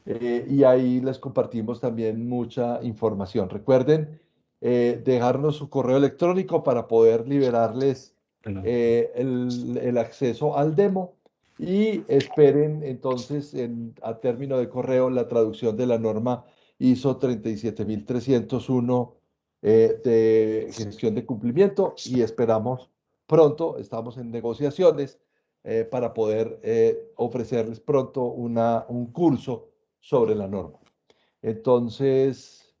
y ahí les compartimos también mucha información. Recuerden dejarnos su correo electrónico para poder liberarles el acceso al demo y esperen entonces a término de correo la traducción de la norma ISO 37301 de gestión de cumplimiento y esperamos pronto, estamos en negociaciones para poder ofrecerles pronto un curso sobre la norma. Entonces,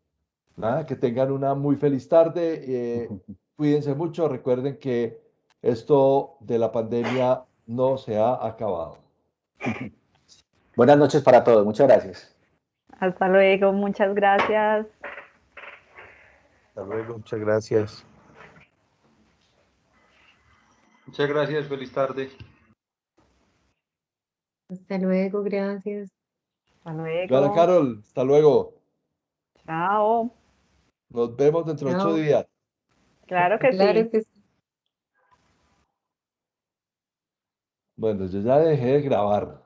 nada, que tengan una muy feliz tarde, cuídense mucho, recuerden que esto de la pandemia no se ha acabado. Buenas noches para todos. Muchas gracias. Hasta luego, muchas gracias. Hasta luego, muchas gracias. Muchas gracias, feliz tarde. Hasta luego, gracias. Hasta Joana luego. Carol, hasta luego. Chao. Nos vemos dentro de 8 Chao. días. Claro que Claro sí. que sí. Bueno, yo ya dejé de grabar.